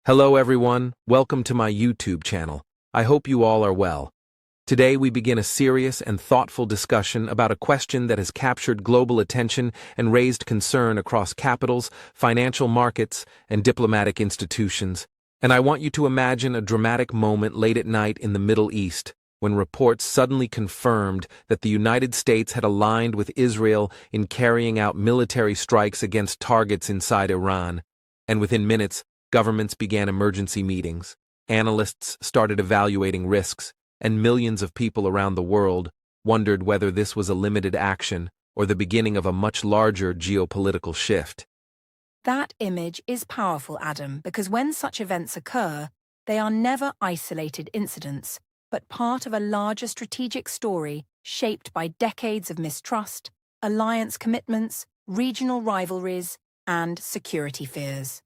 Hello everyone, welcome to my YouTube channel. I hope you all are well. Today we begin a serious and thoughtful discussion about a question that has captured global attention and raised concern across capitals, financial markets, and diplomatic institutions. And I want you to imagine a dramatic moment late at night in the Middle East, when reports suddenly confirmed that the United States had aligned with Israel in carrying out military strikes against targets inside Iran. And within minutes, governments began emergency meetings, analysts started evaluating risks, and millions of people around the world wondered whether this was a limited action or the beginning of a much larger geopolitical shift. That image is powerful, Adam, because when such events occur, they are never isolated incidents, but part of a larger strategic story shaped by decades of mistrust, alliance commitments, regional rivalries, and security fears.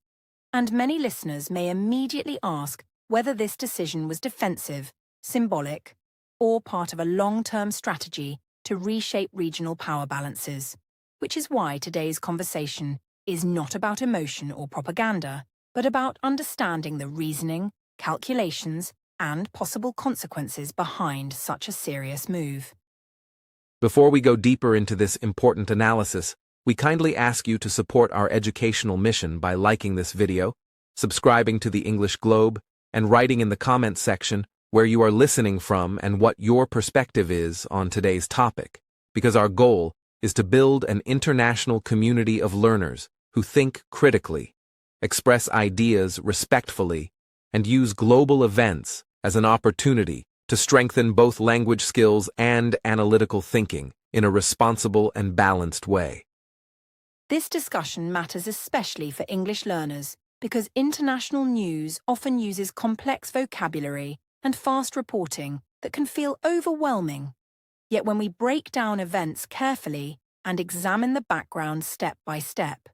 And many listeners may immediately ask whether this decision was defensive, symbolic, or part of a long-term strategy to reshape regional power balances, which is why today's conversation is not about emotion or propaganda, but about understanding the reasoning, calculations, and possible consequences behind such a serious move. Before we go deeper into this important analysis, we kindly ask you to support our educational mission by liking this video, subscribing to the English Globe, and writing in the comments section where you are listening from and what your perspective is on today's topic, because our goal is to build an international community of learners who think critically, express ideas respectfully, and use global events as an opportunity to strengthen both language skills and analytical thinking in a responsible and balanced way. This discussion matters especially for English learners because international news often uses complex vocabulary and fast reporting that can feel overwhelming. Yet when we break down events carefully and examine the background step by step,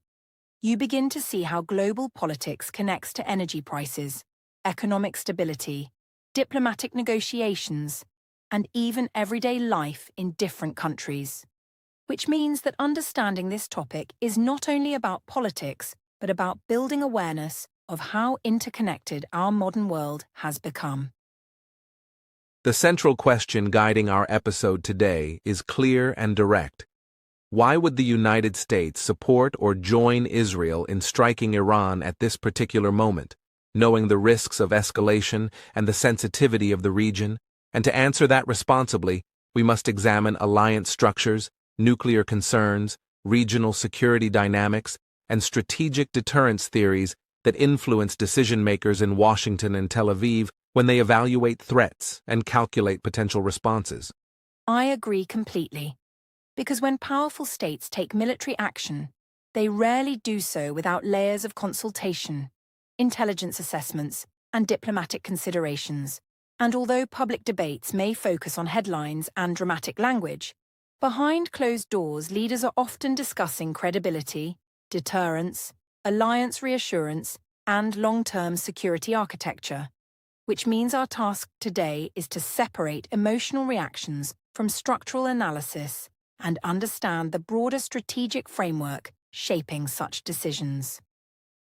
you begin to see how global politics connects to energy prices, economic stability, diplomatic negotiations, and even everyday life in different countries. Which means that understanding this topic is not only about politics, but about building awareness of how interconnected our modern world has become. The central question guiding our episode today is clear and direct. Why would the United States support or join Israel in striking Iran at this particular moment, knowing the risks of escalation and the sensitivity of the region? And to answer that responsibly, we must examine alliance structures, nuclear concerns, regional security dynamics, and strategic deterrence theories that influence decision-makers in Washington and Tel Aviv when they evaluate threats and calculate potential responses. I agree completely. Because when powerful states take military action, they rarely do so without layers of consultation, intelligence assessments, and diplomatic considerations. And although public debates may focus on headlines and dramatic language, behind closed doors, leaders are often discussing credibility, deterrence, alliance reassurance, and long-term security architecture, which means our task today is to separate emotional reactions from structural analysis and understand the broader strategic framework shaping such decisions.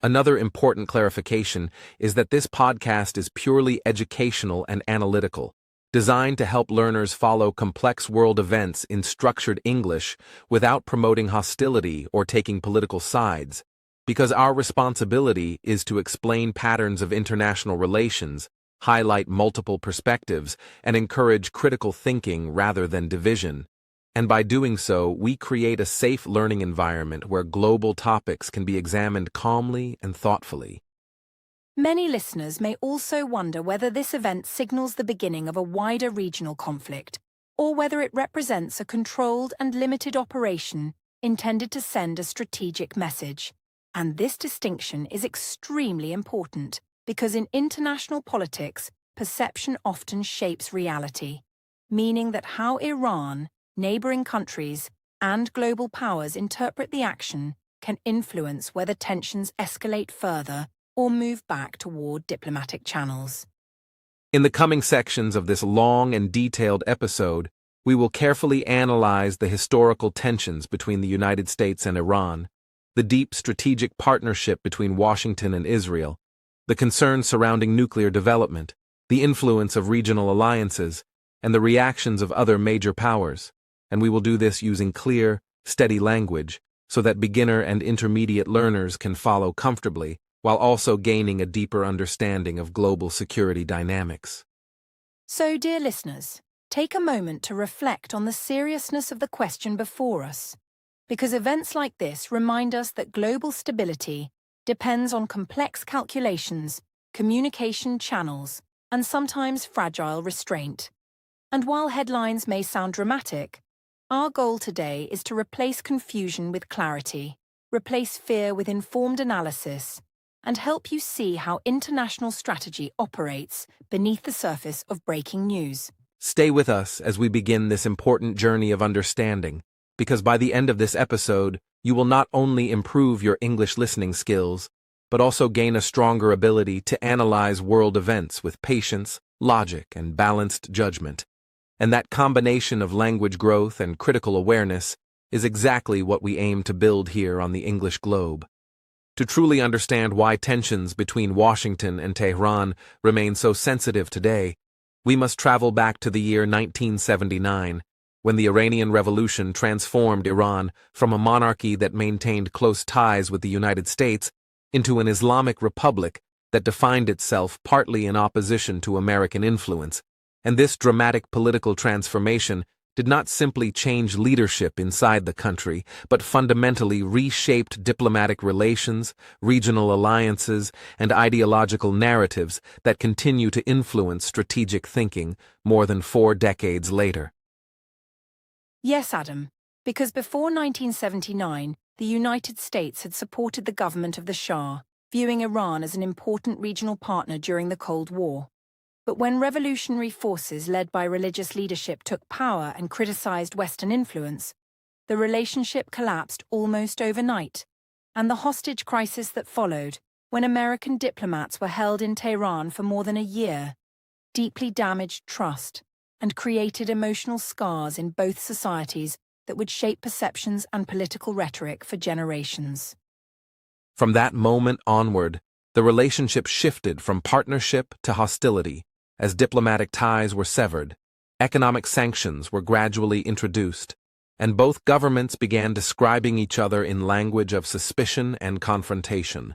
Another important clarification is that this podcast is purely educational and analytical, designed to help learners follow complex world events in structured English without promoting hostility or taking political sides, because our responsibility is to explain patterns of international relations, highlight multiple perspectives, and encourage critical thinking rather than division. And by doing so, we create a safe learning environment where global topics can be examined calmly and thoughtfully. Many listeners may also wonder whether this event signals the beginning of a wider regional conflict, or whether it represents a controlled and limited operation intended to send a strategic message. And this distinction is extremely important, because in international politics, perception often shapes reality, meaning that how Iran, neighboring countries, and global powers interpret the action can influence whether tensions escalate further or move back toward diplomatic channels. In the coming sections of this long and detailed episode, we will carefully analyze the historical tensions between the United States and Iran, the deep strategic partnership between Washington and Israel, the concerns surrounding nuclear development, the influence of regional alliances, and the reactions of other major powers, and we will do this using clear, steady language so that beginner and intermediate learners can follow comfortably while also gaining a deeper understanding of global security dynamics. So, dear listeners, take a moment to reflect on the seriousness of the question before us, because events like this remind us that global stability depends on complex calculations, communication channels, and sometimes fragile restraint. And while headlines may sound dramatic, our goal today is to replace confusion with clarity, replace fear with informed analysis, and help you see how international strategy operates beneath the surface of breaking news. Stay with us as we begin this important journey of understanding, because by the end of this episode, you will not only improve your English listening skills, but also gain a stronger ability to analyze world events with patience, logic, and balanced judgment. And that combination of language growth and critical awareness is exactly what we aim to build here on the English globe. To truly understand why tensions between Washington and Tehran remain so sensitive today, we must travel back to the year 1979, when the Iranian Revolution transformed Iran from a monarchy that maintained close ties with the United States into an Islamic republic that defined itself partly in opposition to American influence. And this dramatic political transformation did not simply change leadership inside the country, but fundamentally reshaped diplomatic relations, regional alliances, and ideological narratives that continue to influence strategic thinking more than 4 decades later. Yes, Adam, because before 1979, the United States had supported the government of the Shah, viewing Iran as an important regional partner during the Cold War. But when revolutionary forces led by religious leadership took power and criticized Western influence, the relationship collapsed almost overnight, and the hostage crisis that followed, when American diplomats were held in Tehran for more than a year, deeply damaged trust and created emotional scars in both societies that would shape perceptions and political rhetoric for generations. From that moment onward, the relationship shifted from partnership to hostility. As diplomatic ties were severed, economic sanctions were gradually introduced, and both governments began describing each other in language of suspicion and confrontation,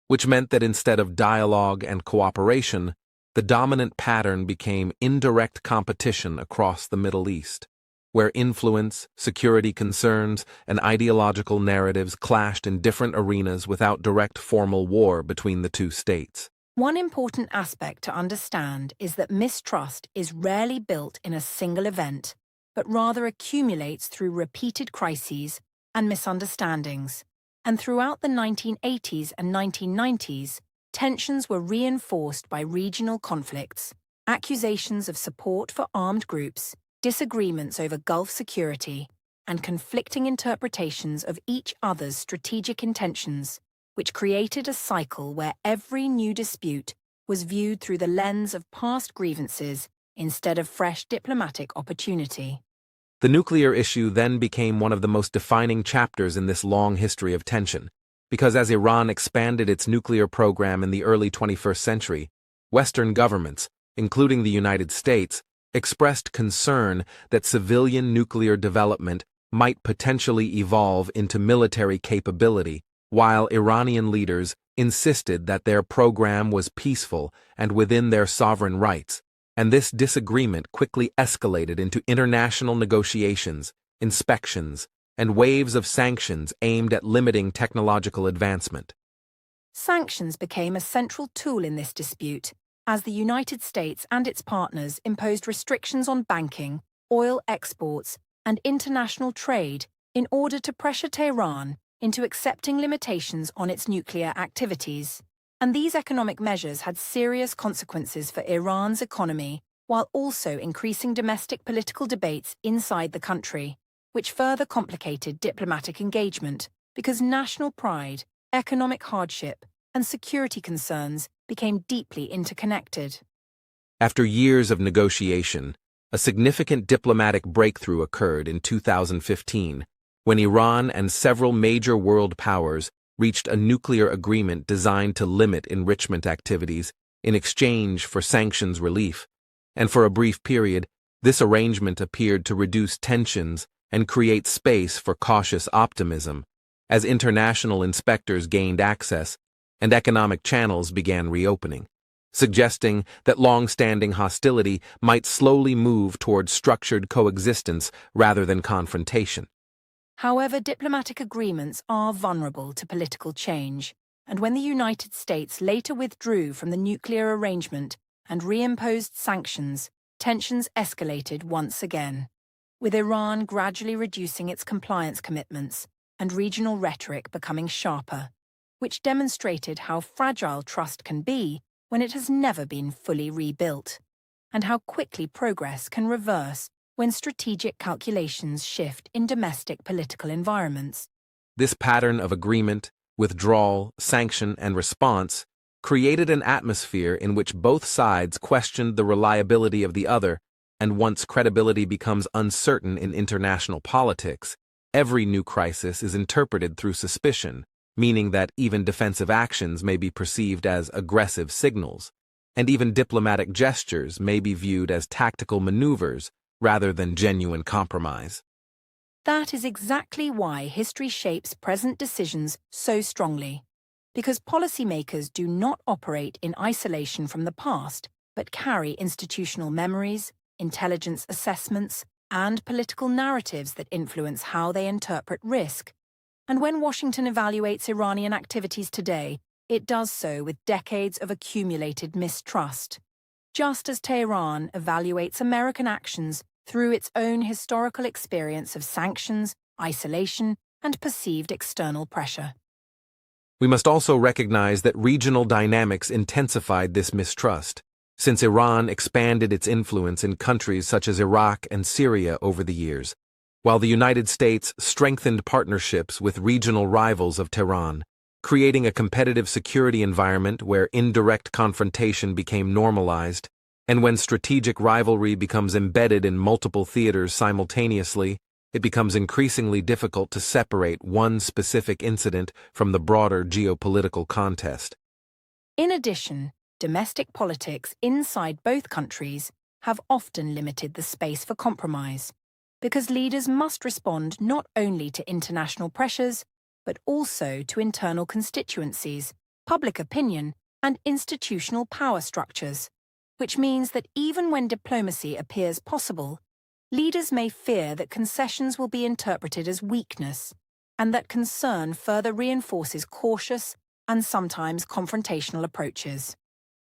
which meant that instead of dialogue and cooperation, the dominant pattern became indirect competition across the Middle East, where influence, security concerns, and ideological narratives clashed in different arenas without direct formal war between the two states. One important aspect to understand is that mistrust is rarely built in a single event, but rather accumulates through repeated crises and misunderstandings. And throughout the 1980s and 1990s, tensions were reinforced by regional conflicts, accusations of support for armed groups, disagreements over Gulf security, and conflicting interpretations of each other's strategic intentions, which created a cycle where every new dispute was viewed through the lens of past grievances instead of fresh diplomatic opportunity. The nuclear issue then became one of the most defining chapters in this long history of tension, because as Iran expanded its nuclear program in the early 21st century, Western governments, including the United States, expressed concern that civilian nuclear development might potentially evolve into military capability, while Iranian leaders insisted that their program was peaceful and within their sovereign rights, and this disagreement quickly escalated into international negotiations, inspections, and waves of sanctions aimed at limiting technological advancement. Sanctions became a central tool in this dispute, as the United States and its partners imposed restrictions on banking, oil exports, and international trade in order to pressure Tehran into accepting limitations on its nuclear activities. And these economic measures had serious consequences for Iran's economy, while also increasing domestic political debates inside the country, which further complicated diplomatic engagement because national pride, economic hardship, and security concerns became deeply interconnected. After years of negotiation, a significant diplomatic breakthrough occurred in 2015, when Iran and several major world powers reached a nuclear agreement designed to limit enrichment activities in exchange for sanctions relief, and for a brief period, this arrangement appeared to reduce tensions and create space for cautious optimism as international inspectors gained access and economic channels began reopening, suggesting that long-standing hostility might slowly move toward structured coexistence rather than confrontation. However, diplomatic agreements are vulnerable to political change, and when the United States later withdrew from the nuclear arrangement and reimposed sanctions, tensions escalated once again, with Iran gradually reducing its compliance commitments and regional rhetoric becoming sharper, which demonstrated how fragile trust can be when it has never been fully rebuilt, and how quickly progress can reverse when strategic calculations shift in domestic political environments. This pattern of agreement, withdrawal, sanction, and response created an atmosphere in which both sides questioned the reliability of the other, and once credibility becomes uncertain in international politics, every new crisis is interpreted through suspicion, meaning that even defensive actions may be perceived as aggressive signals, and even diplomatic gestures may be viewed as tactical maneuvers rather than genuine compromise. That is exactly why history shapes present decisions so strongly, because policymakers do not operate in isolation from the past, but carry institutional memories, intelligence assessments, and political narratives that influence how they interpret risk. And when Washington evaluates Iranian activities today, it does so with decades of accumulated mistrust, just as Tehran evaluates American actions through its own historical experience of sanctions, isolation, and perceived external pressure. We must also recognize that regional dynamics intensified this mistrust, since Iran expanded its influence in countries such as Iraq and Syria over the years, while the United States strengthened partnerships with regional rivals of Tehran, creating a competitive security environment where indirect confrontation became normalized, and when strategic rivalry becomes embedded in multiple theaters simultaneously, it becomes increasingly difficult to separate one specific incident from the broader geopolitical contest. In addition, domestic politics inside both countries have often limited the space for compromise, because leaders must respond not only to international pressures, but also to internal constituencies, public opinion, and institutional power structures, which means that even when diplomacy appears possible, leaders may fear that concessions will be interpreted as weakness, and that concern further reinforces cautious and sometimes confrontational approaches.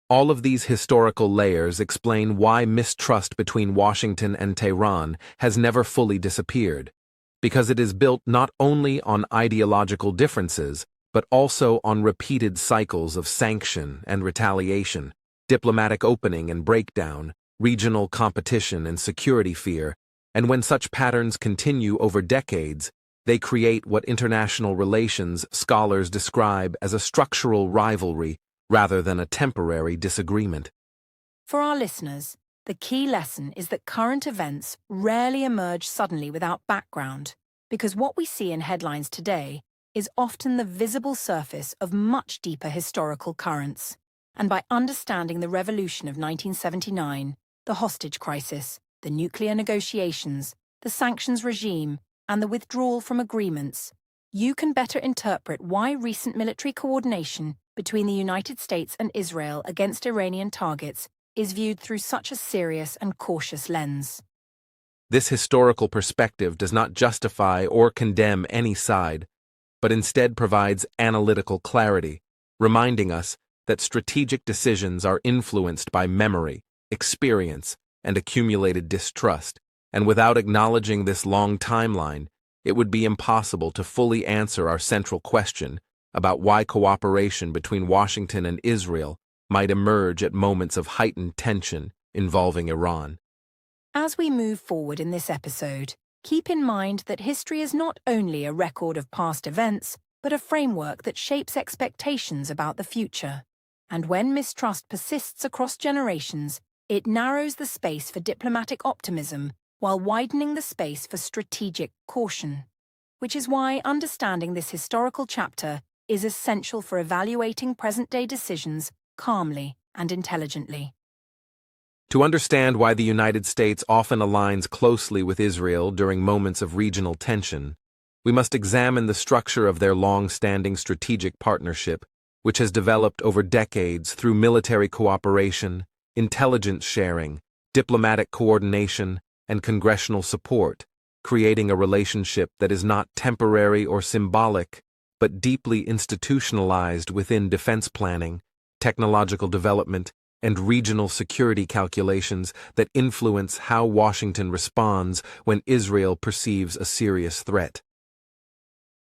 All of these historical layers explain why mistrust between Washington and Tehran has never fully disappeared, because it is built not only on ideological differences, but also on repeated cycles of sanction and retaliation, diplomatic opening and breakdown, regional competition and security fear, and when such patterns continue over decades, they create what international relations scholars describe as a structural rivalry rather than a temporary disagreement. For our listeners, the key lesson is that current events rarely emerge suddenly without background, because what we see in headlines today is often the visible surface of much deeper historical currents. And by understanding the revolution of 1979, the hostage crisis, the nuclear negotiations, the sanctions regime, and the withdrawal from agreements, you can better interpret why recent military coordination between the United States and Israel against Iranian targets is viewed through such a serious and cautious lens. This historical perspective does not justify or condemn any side, but instead provides analytical clarity, reminding us that strategic decisions are influenced by memory, experience, and accumulated distrust, and without acknowledging this long timeline, it would be impossible to fully answer our central question about why cooperation between Washington and Israel might emerge at moments of heightened tension involving Iran. As we move forward in this episode, keep in mind that history is not only a record of past events, but a framework that shapes expectations about the future. And when mistrust persists across generations, it narrows the space for diplomatic optimism while widening the space for strategic caution. Which is why understanding this historical chapter is essential for evaluating present-day decisions calmly and intelligently. To understand why the United States often aligns closely with Israel during moments of regional tension, we must examine the structure of their long-standing strategic partnership, which has developed over decades through military cooperation, intelligence sharing, diplomatic coordination, and congressional support, creating a relationship that is not temporary or symbolic, but deeply institutionalized within defense planning, technological development, and regional security calculations that influence how Washington responds when Israel perceives a serious threat.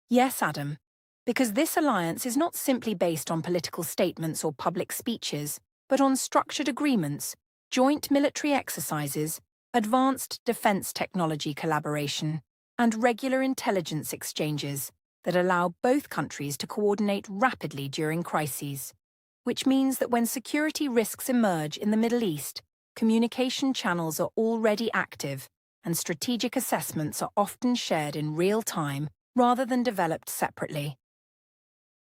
Yes, Adam, because this alliance is not simply based on political statements or public speeches, but on structured agreements, joint military exercises, advanced defense technology collaboration, and regular intelligence exchanges that allow both countries to coordinate rapidly during crises, which means that when security risks emerge in the Middle East, communication channels are already active and strategic assessments are often shared in real time rather than developed separately.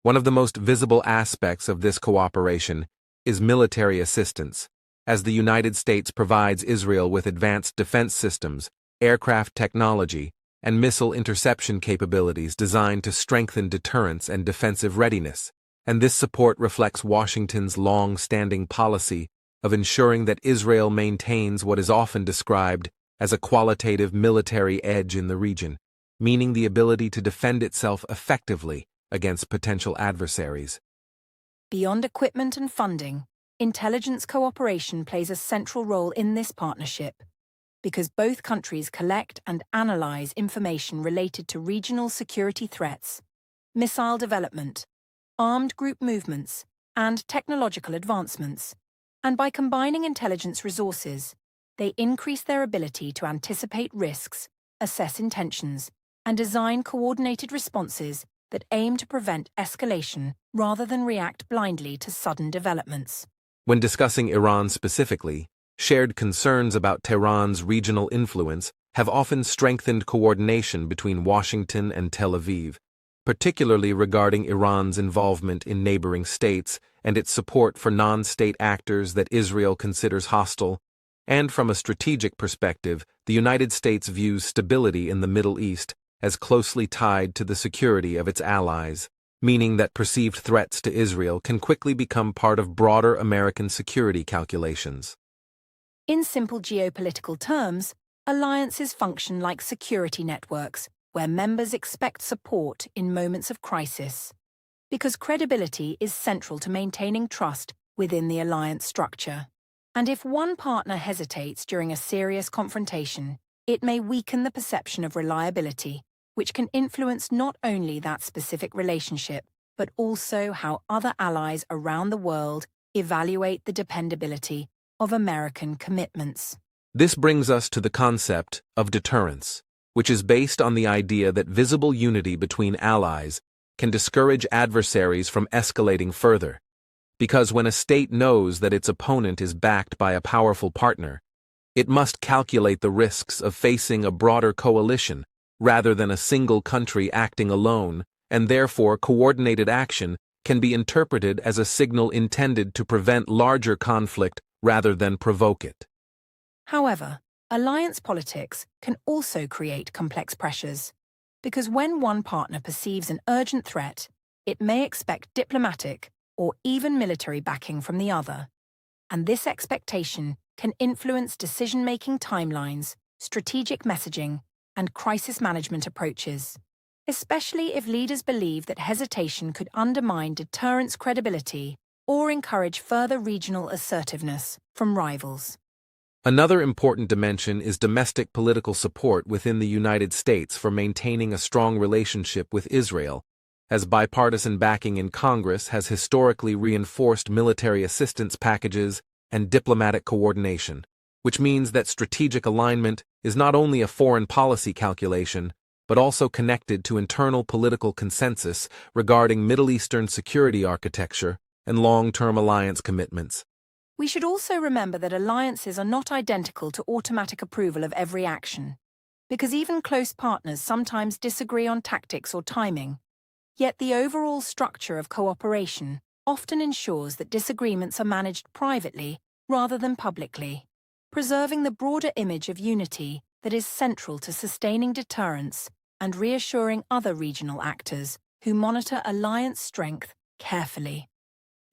One of the most visible aspects of this cooperation is military assistance, as the United States provides Israel with advanced defense systems, aircraft technology, and missile interception capabilities designed to strengthen deterrence and defensive readiness. And this support reflects Washington's long-standing policy of ensuring that Israel maintains what is often described as a qualitative military edge in the region, meaning the ability to defend itself effectively against potential adversaries. Beyond equipment and funding, intelligence cooperation plays a central role in this partnership, because both countries collect and analyze information related to regional security threats, missile development, armed group movements, and technological advancements. And by combining intelligence resources, they increase their ability to anticipate risks, assess intentions, and design coordinated responses that aim to prevent escalation rather than react blindly to sudden developments. When discussing Iran specifically, shared concerns about Tehran's regional influence have often strengthened coordination between Washington and Tel Aviv, particularly regarding Iran's involvement in neighboring states and its support for non-state actors that Israel considers hostile. And from a strategic perspective, the United States views stability in the Middle East as closely tied to the security of its allies, meaning that perceived threats to Israel can quickly become part of broader American security calculations. In simple geopolitical terms, alliances function like security networks where members expect support in moments of crisis, because credibility is central to maintaining trust within the alliance structure. And if one partner hesitates during a serious confrontation, it may weaken the perception of reliability, which can influence not only that specific relationship, but also how other allies around the world evaluate the dependability of American commitments. This brings us to the concept of deterrence, which is based on the idea that visible unity between allies can discourage adversaries from escalating further. Because when a state knows that its opponent is backed by a powerful partner, it must calculate the risks of facing a broader coalition rather than a single country acting alone, and therefore coordinated action can be interpreted as a signal intended to prevent larger conflict rather than provoke it. However, alliance politics can also create complex pressures, because when one partner perceives an urgent threat, it may expect diplomatic or even military backing from the other. And this expectation can influence decision-making timelines, strategic messaging, and crisis management approaches, especially if leaders believe that hesitation could undermine deterrence credibility or encourage further regional assertiveness from rivals. Another important dimension is domestic political support within the United States for maintaining a strong relationship with Israel, as bipartisan backing in Congress has historically reinforced military assistance packages and diplomatic coordination, which means that strategic alignment is not only a foreign policy calculation, but also connected to internal political consensus regarding Middle Eastern security architecture and long-term alliance commitments. We should also remember that alliances are not identical to automatic approval of every action, because even close partners sometimes disagree on tactics or timing. Yet the overall structure of cooperation often ensures that disagreements are managed privately rather than publicly, preserving the broader image of unity that is central to sustaining deterrence and reassuring other regional actors who monitor alliance strength carefully.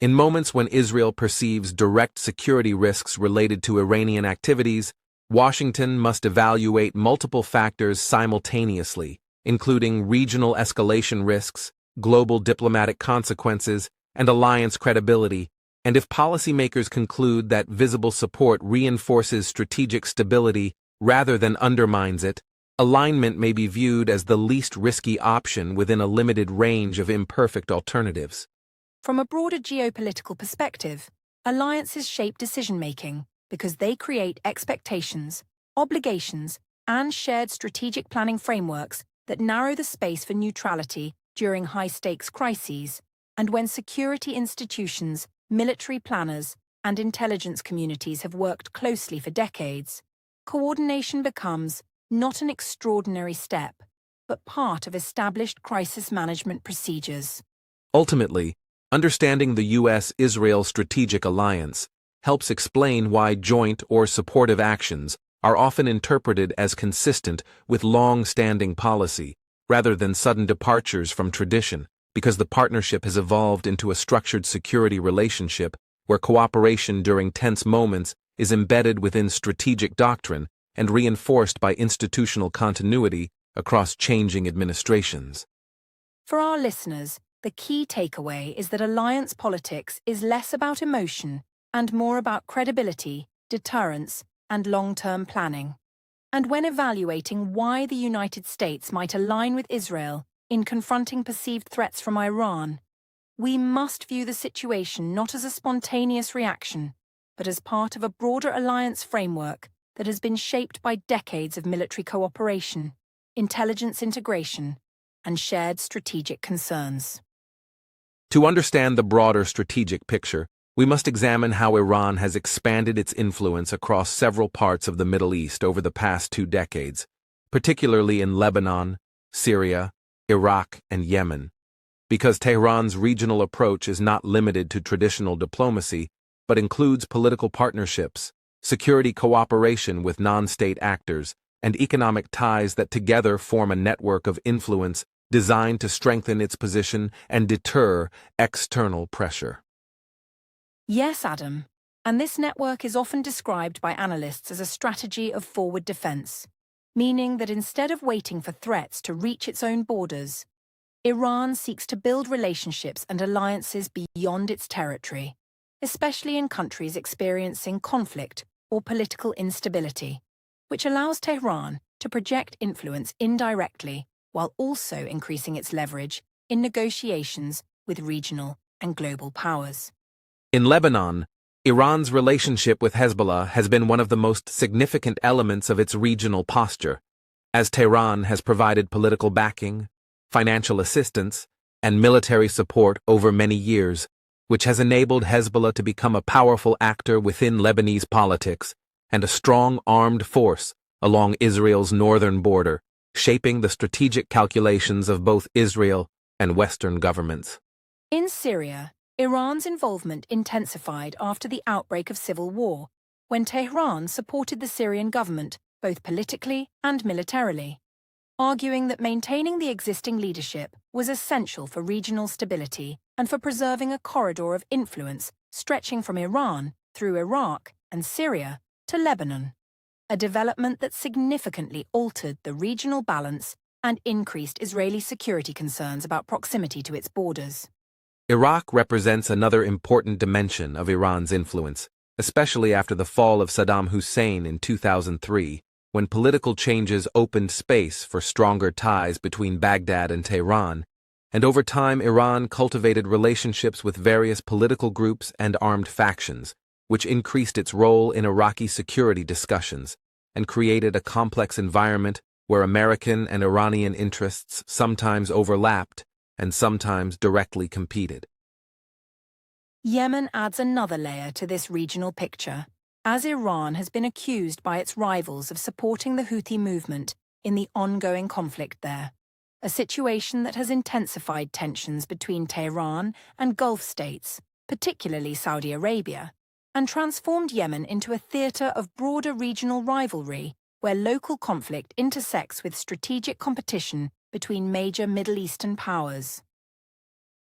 In moments when Israel perceives direct security risks related to Iranian activities, Washington must evaluate multiple factors simultaneously, including regional escalation risks, global diplomatic consequences, and alliance credibility. And if policymakers conclude that visible support reinforces strategic stability rather than undermines it, alignment may be viewed as the least risky option within a limited range of imperfect alternatives. From a broader geopolitical perspective, alliances shape decision-making because they create expectations, obligations, and shared strategic planning frameworks that narrow the space for neutrality during high-stakes crises, and when security institutions, military planners, and intelligence communities have worked closely for decades, coordination becomes not an extraordinary step, but part of established crisis management procedures. Ultimately, understanding the U.S.-Israel strategic alliance helps explain why joint or supportive actions are often interpreted as consistent with long-standing policy, rather than sudden departures from tradition, because the partnership has evolved into a structured security relationship where cooperation during tense moments is embedded within strategic doctrine and reinforced by institutional continuity across changing administrations. For our listeners, the key takeaway is that alliance politics is less about emotion and more about credibility, deterrence, and long-term planning. And when evaluating why the United States might align with Israel in confronting perceived threats from Iran, we must view the situation not as a spontaneous reaction, but as part of a broader alliance framework that has been shaped by decades of military cooperation, intelligence integration, and shared strategic concerns. To understand the broader strategic picture, we must examine how Iran has expanded its influence across several parts of the Middle East over the past 2 decades, particularly in Lebanon, Syria, Iraq, and Yemen. Because Tehran's regional approach is not limited to traditional diplomacy, but includes political partnerships, security cooperation with non-state actors, and economic ties that together form a network of influence designed to strengthen its position and deter external pressure. Yes, Adam, and this network is often described by analysts as a strategy of forward defense, meaning that instead of waiting for threats to reach its own borders, Iran seeks to build relationships and alliances beyond its territory, especially in countries experiencing conflict or political instability, which allows Tehran to project influence indirectly while also increasing its leverage in negotiations with regional and global powers. In Lebanon, Iran's relationship with Hezbollah has been one of the most significant elements of its regional posture, as Tehran has provided political backing, financial assistance, and military support over many years, which has enabled Hezbollah to become a powerful actor within Lebanese politics and a strong armed force along Israel's northern border, shaping the strategic calculations of both Israel and Western governments. In Syria, Iran's involvement intensified after the outbreak of civil war, when Tehran supported the Syrian government both politically and militarily, arguing that maintaining the existing leadership was essential for regional stability and for preserving a corridor of influence stretching from Iran through Iraq and Syria to Lebanon, a development that significantly altered the regional balance and increased Israeli security concerns about proximity to its borders. Iraq represents another important dimension of Iran's influence, especially after the fall of Saddam Hussein in 2003, when political changes opened space for stronger ties between Baghdad and Tehran, and over time Iran cultivated relationships with various political groups and armed factions, which increased its role in Iraqi security discussions and created a complex environment where American and Iranian interests sometimes overlapped and sometimes directly competed. Yemen adds another layer to this regional picture, as Iran has been accused by its rivals of supporting the Houthi movement in the ongoing conflict there. a situation that has intensified tensions between Tehran and Gulf states, particularly Saudi Arabia, and transformed Yemen into a theatre of broader regional rivalry where local conflict intersects with strategic competition between major Middle Eastern powers.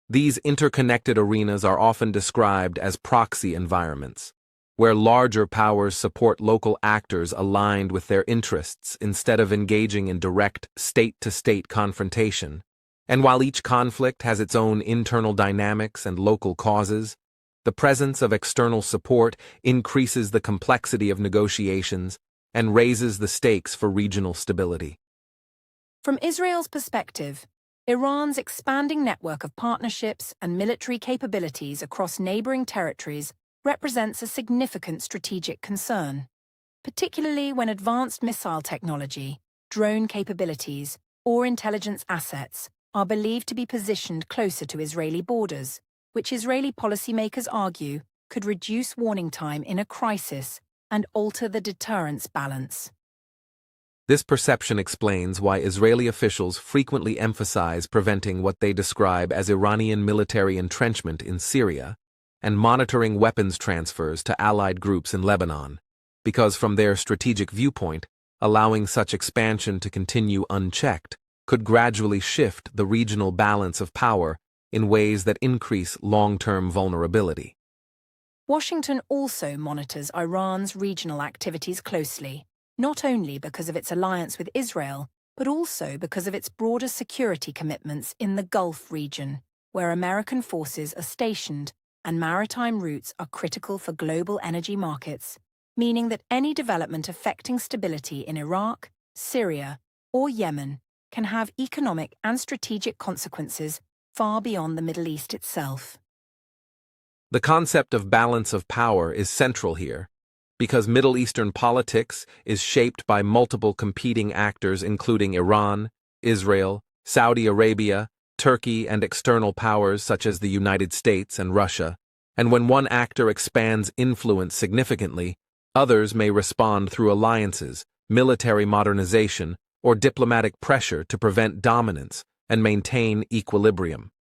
These interconnected arenas are often described as proxy environments, where larger powers support local actors aligned with their interests instead of engaging in direct state-to-state confrontation. And while each conflict has its own internal dynamics and local causes, the presence of external support increases the complexity of negotiations and raises the stakes for regional stability. From Israel's perspective, Iran's expanding network of partnerships and military capabilities across neighboring territories represents a significant strategic concern, particularly when advanced missile technology, drone capabilities, or intelligence assets are believed to be positioned closer to Israeli borders, which Israeli policymakers argue could reduce warning time in a crisis and alter the deterrence balance. This perception explains why Israeli officials frequently emphasize preventing what they describe as Iranian military entrenchment in Syria and monitoring weapons transfers to allied groups in Lebanon, because from their strategic viewpoint, allowing such expansion to continue unchecked could gradually shift the regional balance of power in ways that increase long-term vulnerability. Washington also monitors Iran's regional activities closely, not only because of its alliance with Israel, but also because of its broader security commitments in the Gulf region, where American forces are stationed and maritime routes are critical for global energy markets, meaning that any development affecting stability in Iraq, Syria, or Yemen can have economic and strategic consequences far beyond the Middle East itself. The concept of balance of power is central here, because Middle Eastern politics is shaped by multiple competing actors including Iran, Israel, Saudi Arabia, Turkey, and external powers such as the United States and Russia, and when one actor expands influence significantly, others may respond through alliances, military modernization, or diplomatic pressure to prevent dominance and maintain equilibrium.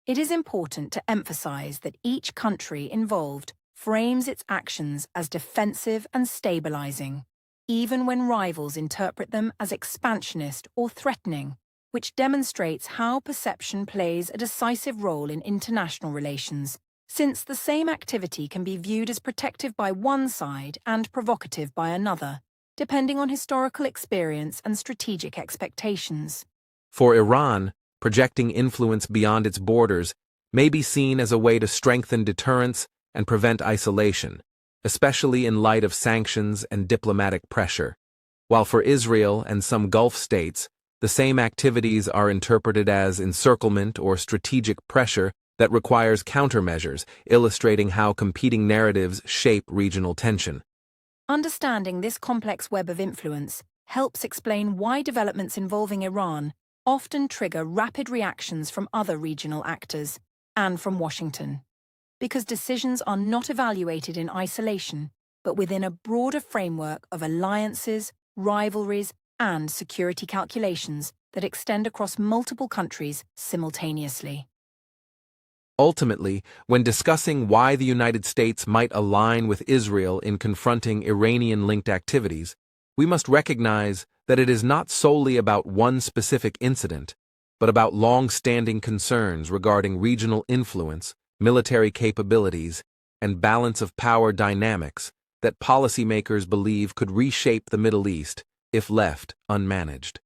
It is important to emphasize that each country involved frames its actions as defensive and stabilizing, even when rivals interpret them as expansionist or threatening, which demonstrates how perception plays a decisive role in international relations, since the same activity can be viewed as protective by one side and provocative by another, depending on historical experience and strategic expectations. For Iran, projecting influence beyond its borders may be seen as a way to strengthen deterrence and prevent isolation, especially in light of sanctions and diplomatic pressure, while for Israel and some Gulf states, the same activities are interpreted as encirclement or strategic pressure that requires countermeasures, illustrating how competing narratives shape regional tension. Understanding this complex web of influence helps explain why developments involving Iran often trigger rapid reactions from other regional actors and from Washington, because decisions are not evaluated in isolation, but within a broader framework of alliances, rivalries, and security calculations that extend across multiple countries simultaneously. Ultimately, when discussing why the United States might align with Israel in confronting Iranian-linked activities, we must recognize that it is not solely about one specific incident, but about long-standing concerns regarding regional influence, military capabilities, and balance of power dynamics that policymakers believe could reshape the Middle East if left unmanaged.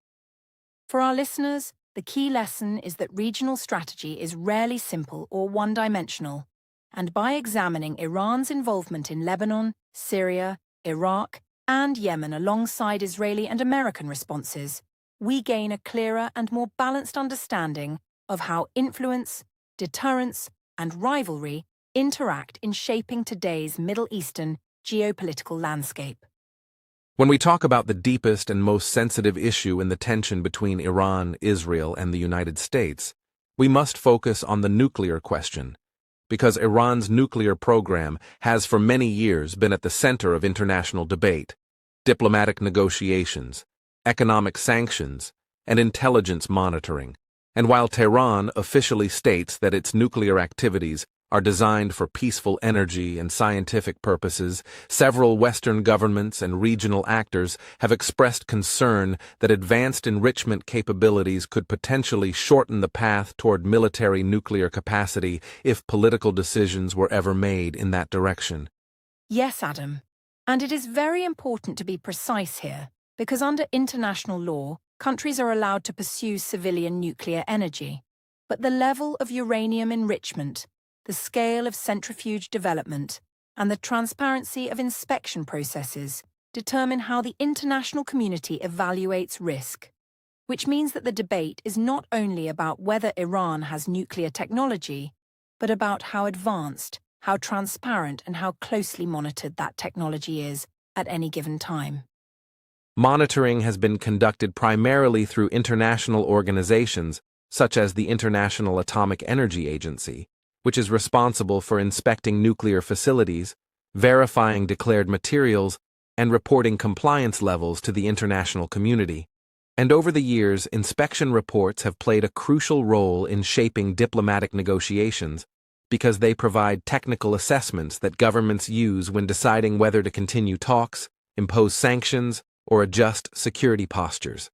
For our listeners, the key lesson is that regional strategy is rarely simple or one-dimensional, and by examining Iran's involvement in Lebanon, Syria, Iraq, and Yemen alongside Israeli and American responses, we gain a clearer and more balanced understanding of how influence, deterrence, and rivalry interact in shaping today's Middle Eastern geopolitical landscape. When we talk about the deepest and most sensitive issue in the tension between Iran, Israel, and the United States, we must focus on the nuclear question, because Iran's nuclear program has for many years been at the center of international debate, diplomatic negotiations, economic sanctions, and intelligence monitoring. And while Tehran officially states that its nuclear activities are designed for peaceful energy and scientific purposes, several Western governments and regional actors have expressed concern that advanced enrichment capabilities could potentially shorten the path toward military nuclear capacity if political decisions were ever made in that direction. Yes, Adam. And it is very important to be precise here, because under international law, countries are allowed to pursue civilian nuclear energy. But the level of uranium enrichment, the scale of centrifuge development, and the transparency of inspection processes determine how the international community evaluates risk. Which means that the debate is not only about whether Iran has nuclear technology, but about how advanced, how transparent, and how closely monitored that technology is at any given time. Monitoring has been conducted primarily through international organizations such as the International Atomic Energy Agency, which is responsible for inspecting nuclear facilities, verifying declared materials, and reporting compliance levels to the international community. And over the years, inspection reports have played a crucial role in shaping diplomatic negotiations because they provide technical assessments that governments use when deciding whether to continue talks, impose sanctions, or adjust security postures.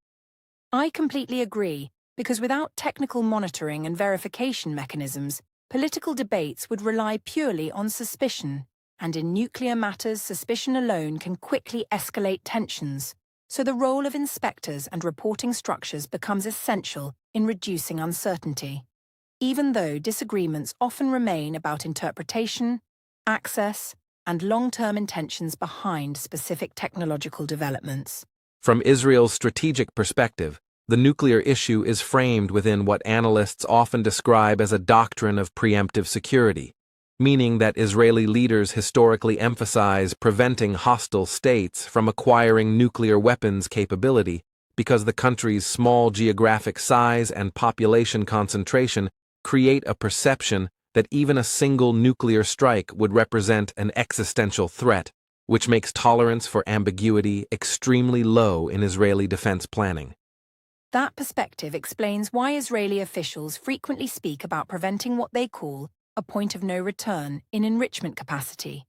I completely agree, because without technical monitoring and verification mechanisms, political debates would rely purely on suspicion, and in nuclear matters, suspicion alone can quickly escalate tensions. So the role of inspectors and reporting structures becomes essential in reducing uncertainty, even though disagreements often remain about interpretation, access, and long-term intentions behind specific technological developments. From Israel's strategic perspective, the nuclear issue is framed within what analysts often describe as a doctrine of preemptive security, meaning that Israeli leaders historically emphasize preventing hostile states from acquiring nuclear weapons capability because the country's small geographic size and population concentration create a perception that even a single nuclear strike would represent an existential threat, which makes tolerance for ambiguity extremely low in Israeli defense planning. That perspective explains why Israeli officials frequently speak about preventing what they call a point of no return in enrichment capacity.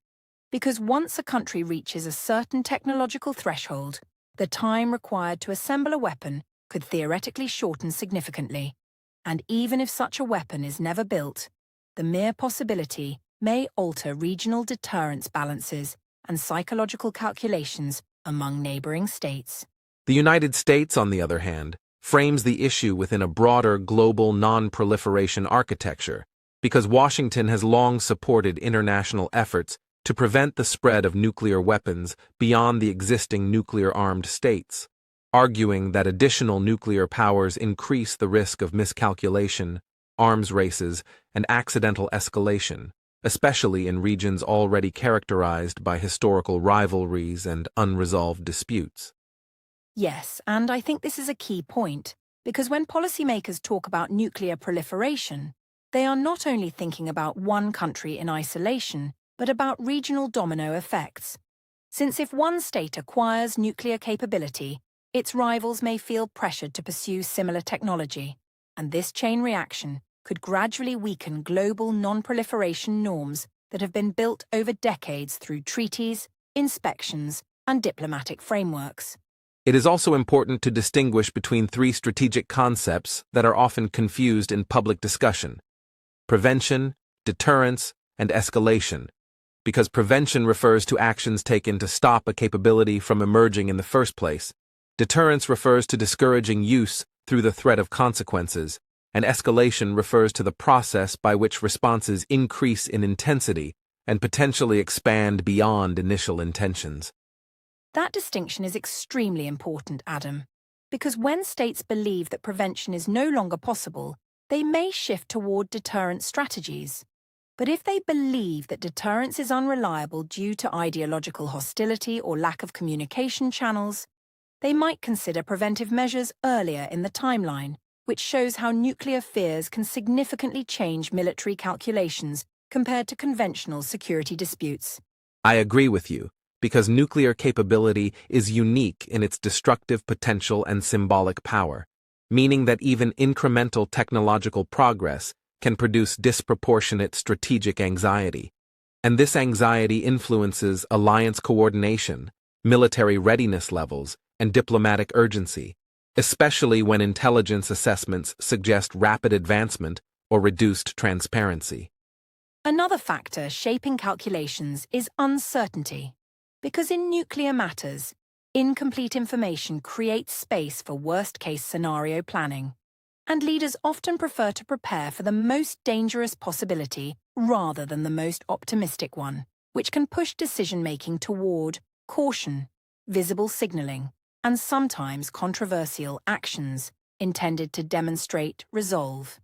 Because once a country reaches a certain technological threshold, the time required to assemble a weapon could theoretically shorten significantly. And even if such a weapon is never built, the mere possibility may alter regional deterrence balances and psychological calculations among neighboring states. The United States, on the other hand, frames the issue within a broader global non-proliferation architecture, because Washington has long supported international efforts to prevent the spread of nuclear weapons beyond the existing nuclear-armed states, arguing that additional nuclear powers increase the risk of miscalculation, arms races, and accidental escalation, especially in regions already characterized by historical rivalries and unresolved disputes. Yes, and I think this is a key point, because when policymakers talk about nuclear proliferation, they are not only thinking about one country in isolation, but about regional domino effects. Since if one state acquires nuclear capability, its rivals may feel pressured to pursue similar technology, and this chain reaction could gradually weaken global non-proliferation norms that have been built over decades through treaties, inspections, and diplomatic frameworks. It is also important to distinguish between three strategic concepts that are often confused in public discussion: prevention, deterrence, and escalation, because prevention refers to actions taken to stop a capability from emerging in the first place. Deterrence refers to discouraging use through the threat of consequences, and escalation refers to the process by which responses increase in intensity and potentially expand beyond initial intentions. That distinction is extremely important, Adam, because when states believe that prevention is no longer possible, they may shift toward deterrence strategies. But if they believe that deterrence is unreliable due to ideological hostility or lack of communication channels, they might consider preventive measures earlier in the timeline, which shows how nuclear fears can significantly change military calculations compared to conventional security disputes. I agree with you, because nuclear capability is unique in its destructive potential and symbolic power. meaning that even incremental technological progress can produce disproportionate strategic anxiety. And this anxiety influences alliance coordination, military readiness levels, and diplomatic urgency, especially when intelligence assessments suggest rapid advancement or reduced transparency. Another factor shaping calculations is uncertainty, because in nuclear matters, incomplete information creates space for worst-case scenario planning, and leaders often prefer to prepare for the most dangerous possibility rather than the most optimistic one, which can push decision-making toward caution, visible signaling, and sometimes controversial actions intended to demonstrate resolve.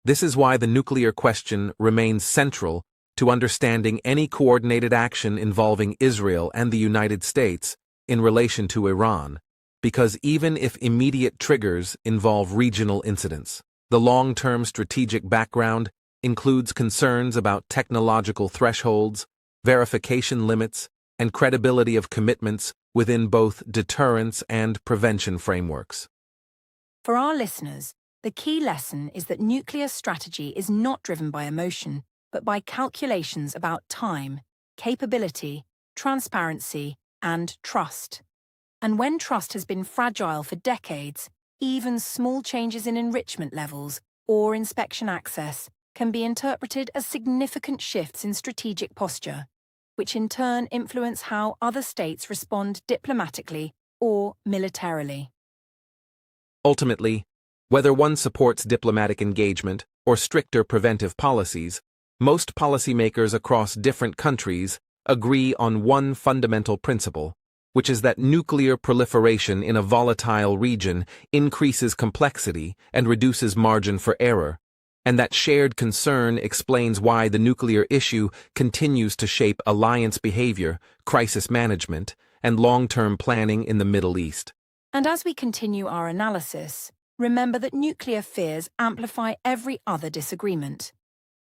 This is why the nuclear question remains central to understanding any coordinated action involving Israel and the United States in relation to Iran, because even if immediate triggers involve regional incidents, the long-term strategic background includes concerns about technological thresholds, verification limits, and credibility of commitments within both deterrence and prevention frameworks. For our listeners, the key lesson is that nuclear strategy is not driven by emotion, but by calculations about time, capability, transparency, and trust. And when trust has been fragile for decades, even small changes in enrichment levels or inspection access can be interpreted as significant shifts in strategic posture, which in turn influence how other states respond diplomatically or militarily. Ultimately, whether one supports diplomatic engagement or stricter preventive policies, most policymakers across different countries agree on one fundamental principle, which is that nuclear proliferation in a volatile region increases complexity and reduces margin for error, and that shared concern explains why the nuclear issue continues to shape alliance behavior, crisis management, and long-term planning in the Middle East. And as we continue our analysis, remember that nuclear fears amplify every other disagreement.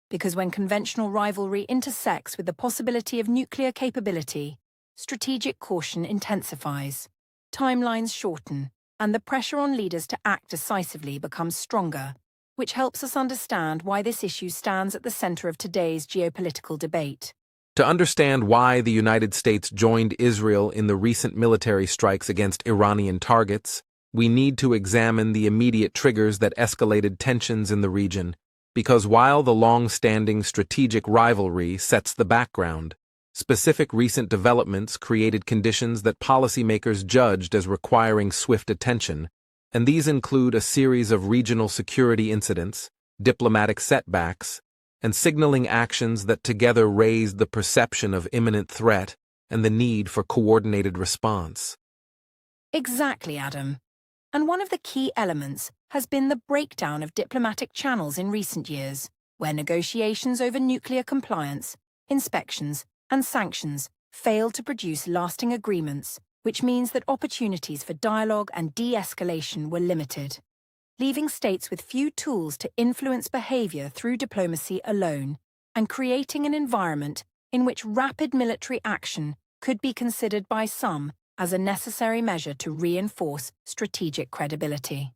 Because when conventional rivalry intersects with the possibility of nuclear capability, strategic caution intensifies, timelines shorten, and the pressure on leaders to act decisively becomes stronger, which helps us understand why this issue stands at the center of today's geopolitical debate. To understand why the United States joined Israel in the recent military strikes against Iranian targets, we need to examine the immediate triggers that escalated tensions in the region, because while the long-standing strategic rivalry sets the background, specific recent developments created conditions that policymakers judged as requiring swift attention, and these include a series of regional security incidents, diplomatic setbacks, and signaling actions that together raised the perception of imminent threat and the need for coordinated response. Exactly, Adam. And one of the key elements has been the breakdown of diplomatic channels in recent years, where negotiations over nuclear compliance, inspections, and sanctions fail to produce lasting agreements, which means that opportunities for dialogue and de-escalation were limited, leaving states with few tools to influence behavior through diplomacy alone, and creating an environment in which rapid military action could be considered by some as a necessary measure to reinforce strategic credibility.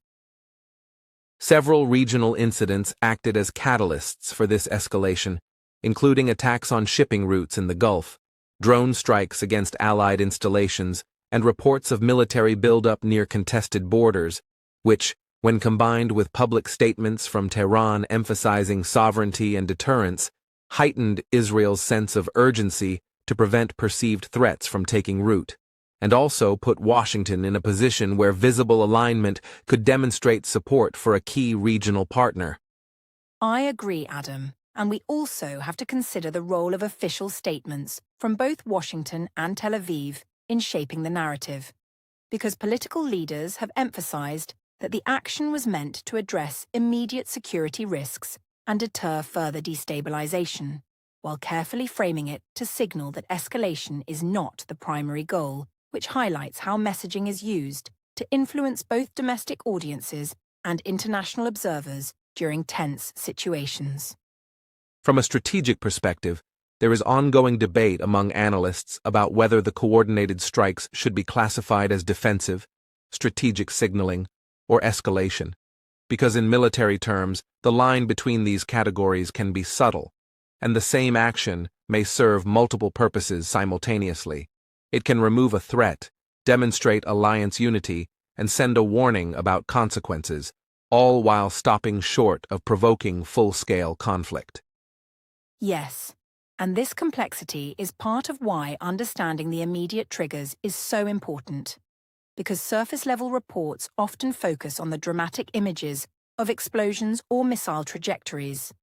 Several regional incidents acted as catalysts for this escalation, including attacks on shipping routes in the Gulf, drone strikes against Allied installations, and reports of military buildup near contested borders, which, when combined with public statements from Tehran emphasizing sovereignty and deterrence, heightened Israel's sense of urgency to prevent perceived threats from taking root, and also put Washington in a position where visible alignment could demonstrate support for a key regional partner. I agree, Adam, and we also have to consider the role of official statements from both Washington and Tel Aviv in shaping the narrative, because political leaders have emphasized that the action was meant to address immediate security risks and deter further destabilization, while carefully framing it to signal that escalation is not the primary goal, which highlights how messaging is used to influence both domestic audiences and international observers during tense situations. From a strategic perspective, there is ongoing debate among analysts about whether the coordinated strikes should be classified as defensive, strategic signaling, or escalation, because in military terms, the line between these categories can be subtle, and the same action may serve multiple purposes simultaneously. It can remove a threat, demonstrate alliance unity, and send a warning about consequences, all while stopping short of provoking full-scale conflict. Yes, and this complexity is part of why understanding the immediate triggers is so important, because surface-level reports often focus on the dramatic images of explosions or missile trajectories.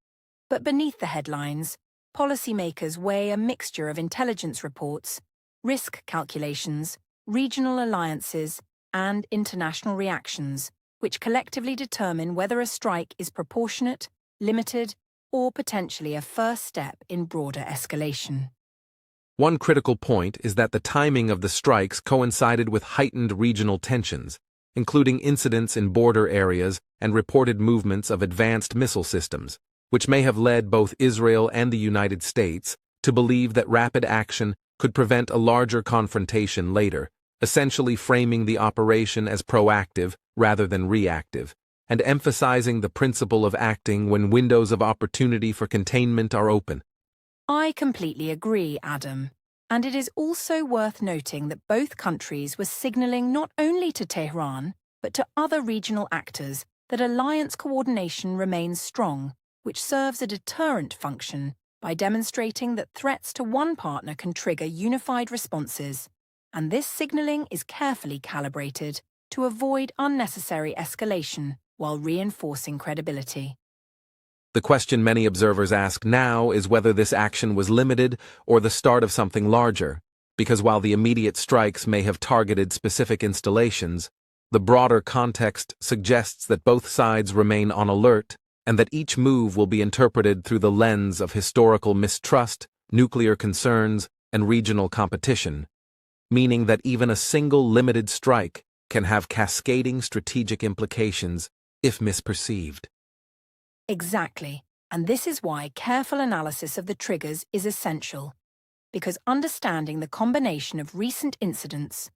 But beneath the headlines, policymakers weigh a mixture of intelligence reports, risk calculations, regional alliances, and international reactions, which collectively determine whether a strike is proportionate, limited, or potentially a first step in broader escalation. One critical point is that the timing of the strikes coincided with heightened regional tensions, including incidents in border areas and reported movements of advanced missile systems, which may have led both Israel and the United States to believe that rapid action could prevent a larger confrontation later, essentially framing the operation as proactive rather than reactive, and emphasizing the principle of acting when windows of opportunity for containment are open. I completely agree, Adam. And it is also worth noting that both countries were signaling not only to Tehran, but to other regional actors that alliance coordination remains strong, which serves a deterrent function by demonstrating that threats to one partner can trigger unified responses. And this signaling is carefully calibrated to avoid unnecessary escalation while reinforcing credibility. The question many observers ask now is whether this action was limited or the start of something larger, because while the immediate strikes may have targeted specific installations, the broader context suggests that both sides remain on alert and that each move will be interpreted through the lens of historical mistrust, nuclear concerns, and regional competition, meaning that even a single limited strike can have cascading strategic implications if misperceived. Exactly, and this is why careful analysis of the triggers is essential, because understanding the combination of recent incidents,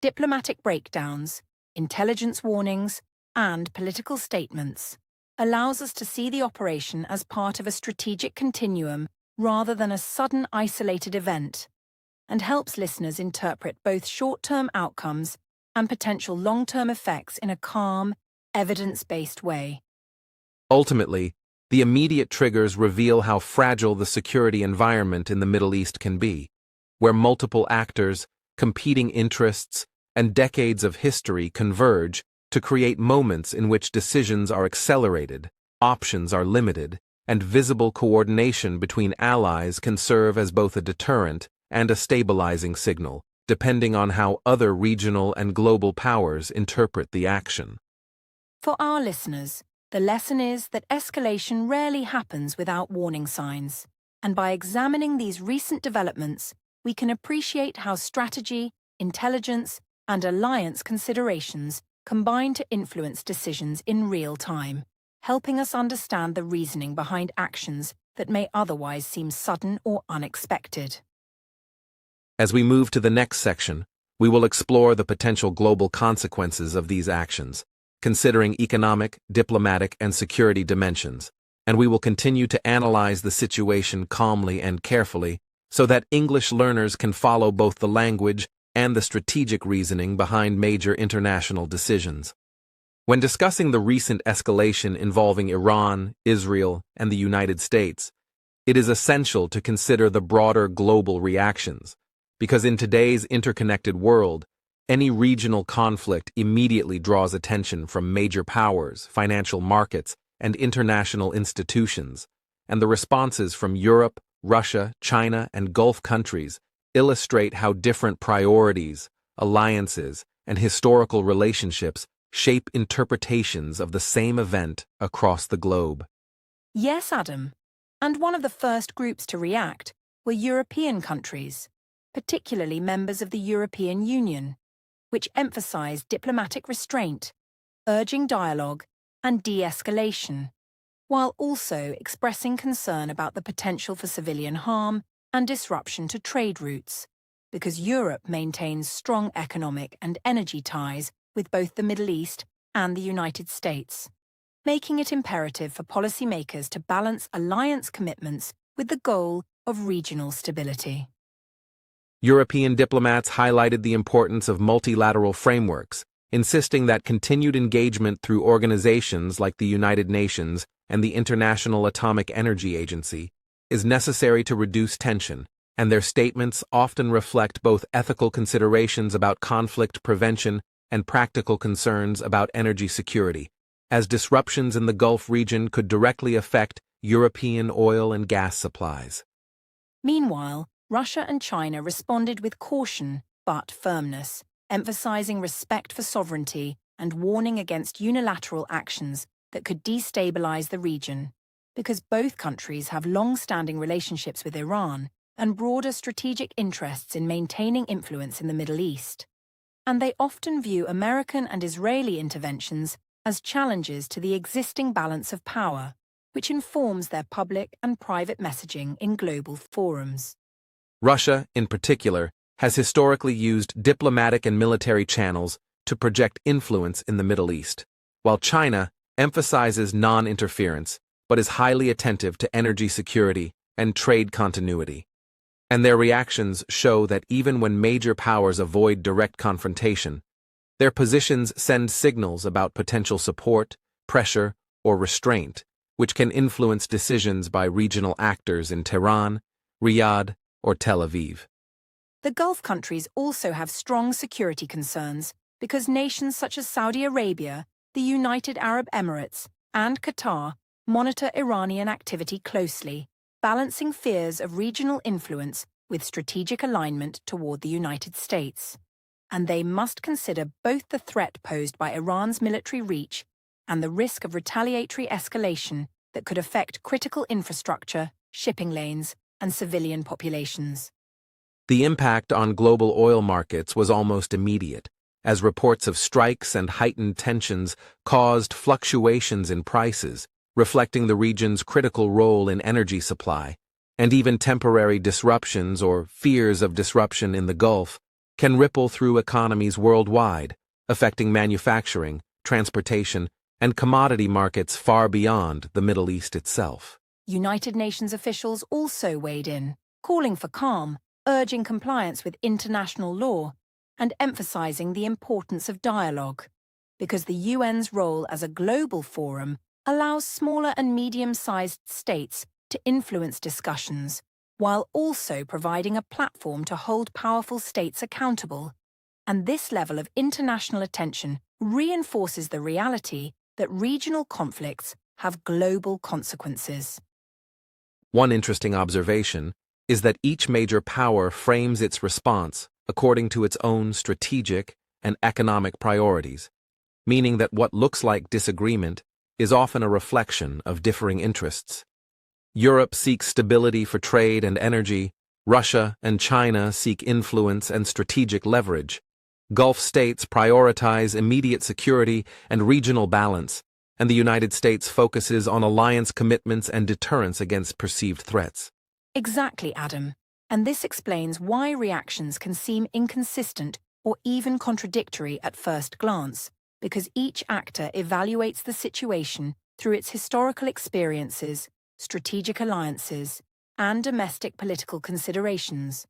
diplomatic breakdowns, intelligence warnings, and political statements allows us to see the operation as part of a strategic continuum rather than a sudden isolated event, and helps listeners interpret both short-term outcomes and potential long-term effects in a calm, evidence-based way. Ultimately, the immediate triggers reveal how fragile the security environment in the Middle East can be, where multiple actors, competing interests, and decades of history converge to create moments in which decisions are accelerated, options are limited, and visible coordination between allies can serve as both a deterrent and a stabilizing signal, depending on how other regional and global powers interpret the action. For our listeners, the lesson is that escalation rarely happens without warning signs, and by examining these recent developments, we can appreciate how strategy, intelligence, and alliance considerations combine to influence decisions in real time, helping us understand the reasoning behind actions that may otherwise seem sudden or unexpected. As we move to the next section, we will explore the potential global consequences of these actions, considering economic, diplomatic, and security dimensions, and we will continue to analyze the situation calmly and carefully so that English learners can follow both the language and the strategic reasoning behind major international decisions. When discussing the recent escalation involving Iran, Israel, and the United States, it is essential to consider the broader global reactions, because in today's interconnected world, any regional conflict immediately draws attention from major powers, financial markets, and international institutions, and the responses from Europe, Russia, China, and Gulf countries illustrate how different priorities, alliances, and historical relationships shape interpretations of the same event across the globe. Yes, Adam. And one of the first groups to react were European countries, particularly members of the European Union, which emphasized diplomatic restraint, urging dialogue, and de-escalation, while also expressing concern about the potential for civilian harm and disruption to trade routes, because Europe maintains strong economic and energy ties with both the Middle East and the United States, making it imperative for policymakers to balance alliance commitments with the goal of regional stability. European diplomats highlighted the importance of multilateral frameworks, insisting that continued engagement through organizations like the United Nations and the International Atomic Energy Agency is necessary to reduce tension, and their statements often reflect both ethical considerations about conflict prevention and practical concerns about energy security, as disruptions in the Gulf region could directly affect European oil and gas supplies. Meanwhile, Russia and China responded with caution but firmness, emphasizing respect for sovereignty and warning against unilateral actions that could destabilize the region, because both countries have long-standing relationships with Iran and broader strategic interests in maintaining influence in the Middle East. And they often view American and Israeli interventions as challenges to the existing balance of power, which informs their public and private messaging in global forums. Russia, in particular, has historically used diplomatic and military channels to project influence in the Middle East, while China emphasizes non-interference but is highly attentive to energy security and trade continuity. And their reactions show that even when major powers avoid direct confrontation, their positions send signals about potential support, pressure, or restraint, which can influence decisions by regional actors in Tehran, Riyadh, or Tel Aviv. The Gulf countries also have strong security concerns because nations such as Saudi Arabia, the United Arab Emirates, and Qatar monitor Iranian activity closely, balancing fears of regional influence with strategic alignment toward the United States. And they must consider both the threat posed by Iran's military reach and the risk of retaliatory escalation that could affect critical infrastructure, shipping lanes, and civilian populations. The impact on global oil markets was almost immediate, as reports of strikes and heightened tensions caused fluctuations in prices, reflecting the region's critical role in energy supply, and even temporary disruptions or fears of disruption in the Gulf can ripple through economies worldwide, affecting manufacturing, transportation, and commodity markets far beyond the Middle East itself. United Nations officials also weighed in, calling for calm, urging compliance with international law, and emphasizing the importance of dialogue, because the UN's role as a global forum allows smaller and medium-sized states to influence discussions, while also providing a platform to hold powerful states accountable. And this level of international attention reinforces the reality that regional conflicts have global consequences. One interesting observation is that each major power frames its response according to its own strategic and economic priorities, meaning that what looks like disagreement is often a reflection of differing interests. Europe seeks stability for trade and energy, Russia and China seek influence and strategic leverage, Gulf states prioritize immediate security and regional balance, and the United States focuses on alliance commitments and deterrence against perceived threats. Exactly, Adam. And this explains why reactions can seem inconsistent or even contradictory at first glance, because each actor evaluates the situation through its historical experiences, strategic alliances, and domestic political considerations,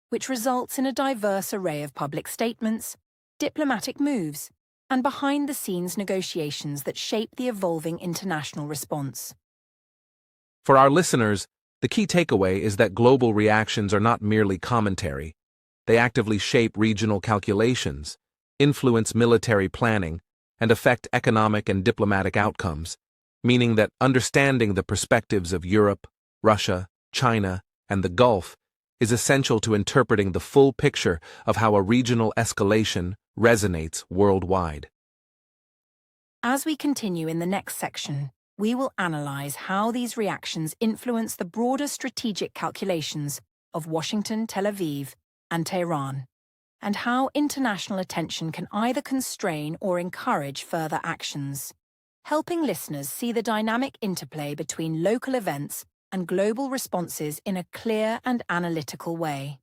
which results in a diverse array of public statements, diplomatic moves, and behind-the-scenes negotiations that shape the evolving international response. For our listeners, the key takeaway is that global reactions are not merely commentary. They actively shape regional calculations, influence military planning, and affect economic and diplomatic outcomes, meaning that understanding the perspectives of Europe, Russia, China, and the Gulf is essential to interpreting the full picture of how a regional escalation resonates worldwide. As we continue in the next section, we will analyze how these reactions influence the broader strategic calculations of Washington, Tel Aviv, and Tehran, and how international attention can either constrain or encourage further actions, helping listeners see the dynamic interplay between local events and global responses in a clear and analytical way.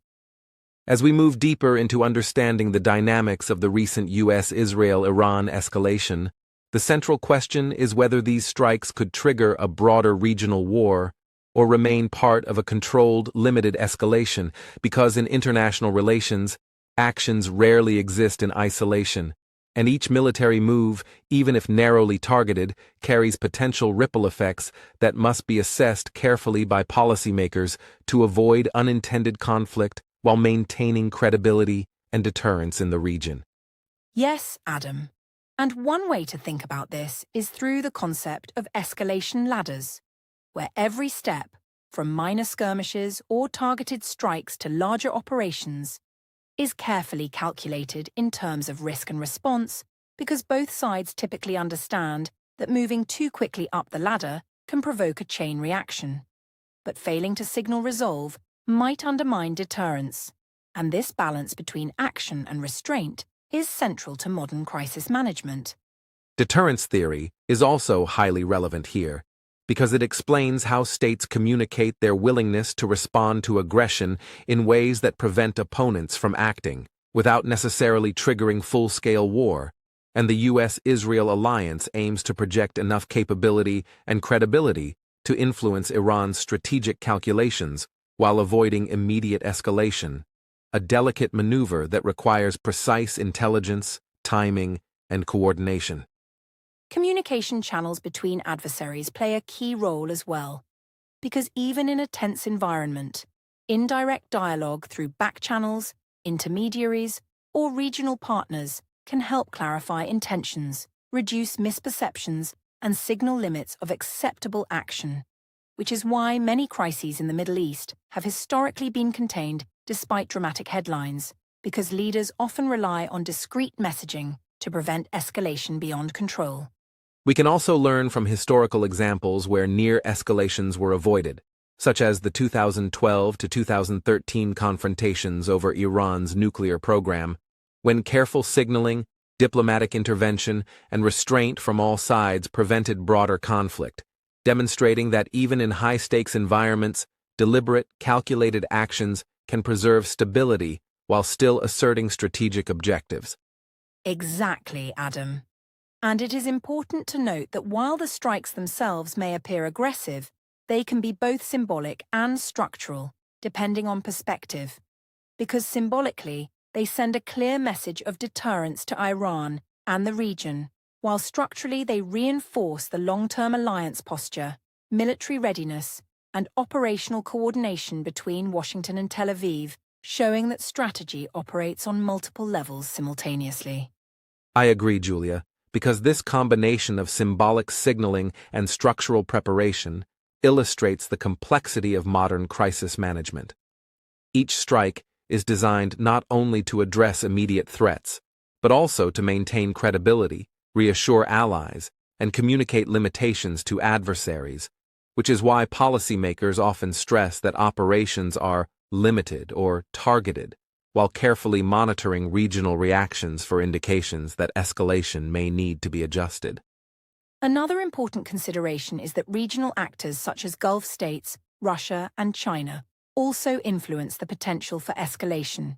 As we move deeper into understanding the dynamics of the recent U.S.-Israel-Iran escalation, The central question is whether these strikes could trigger a broader regional war or remain part of a controlled, limited escalation, because in international relations, actions rarely exist in isolation, and each military move, even if narrowly targeted, carries potential ripple effects that must be assessed carefully by policymakers to avoid unintended conflict while maintaining credibility and deterrence in the region. Yes, Adam. And one way to think about this is through the concept of escalation ladders, where every step, from minor skirmishes or targeted strikes to larger operations, is carefully calculated in terms of risk and response, because both sides typically understand that moving too quickly up the ladder can provoke a chain reaction. But failing to signal resolve might undermine deterrence, and this balance between action and restraint is central to modern crisis management. Deterrence theory is also highly relevant here, because it explains how states communicate their willingness to respond to aggression in ways that prevent opponents from acting, without necessarily triggering full-scale war, and the U.S.-Israel alliance aims to project enough capability and credibility to influence Iran's strategic calculations while avoiding immediate escalation, a delicate maneuver that requires precise intelligence, timing, and coordination. Communication channels between adversaries play a key role as well, because even in a tense environment, indirect dialogue through back channels, intermediaries, or regional partners can help clarify intentions, reduce misperceptions, and signal limits of acceptable action, which is why many crises in the Middle East have historically been contained despite dramatic headlines, because leaders often rely on discreet messaging to prevent escalation beyond control. We can also learn from historical examples where near escalations were avoided, such as the 2012 to 2013 confrontations over Iran's nuclear program, when careful signaling, diplomatic intervention, and restraint from all sides prevented broader conflict, demonstrating that even in high-stakes environments, deliberate, calculated actions can preserve stability while still asserting strategic objectives. Exactly, Adam. And it is important to note that while the strikes themselves may appear aggressive, they can be both symbolic and structural, depending on perspective. Because symbolically, they send a clear message of deterrence to Iran and the region, while structurally they reinforce the long-term alliance posture, military readiness, and operational coordination between Washington and Tel Aviv, showing that strategy operates on multiple levels simultaneously. I agree, Julia, because this combination of symbolic signaling and structural preparation illustrates the complexity of modern crisis management. Each strike is designed not only to address immediate threats, but also to maintain credibility, reassure allies, and communicate limitations to adversaries, which is why policymakers often stress that operations are limited or targeted, while carefully monitoring regional reactions for indications that escalation may need to be adjusted. Another important consideration is that regional actors such as Gulf states, Russia, and China also influence the potential for escalation,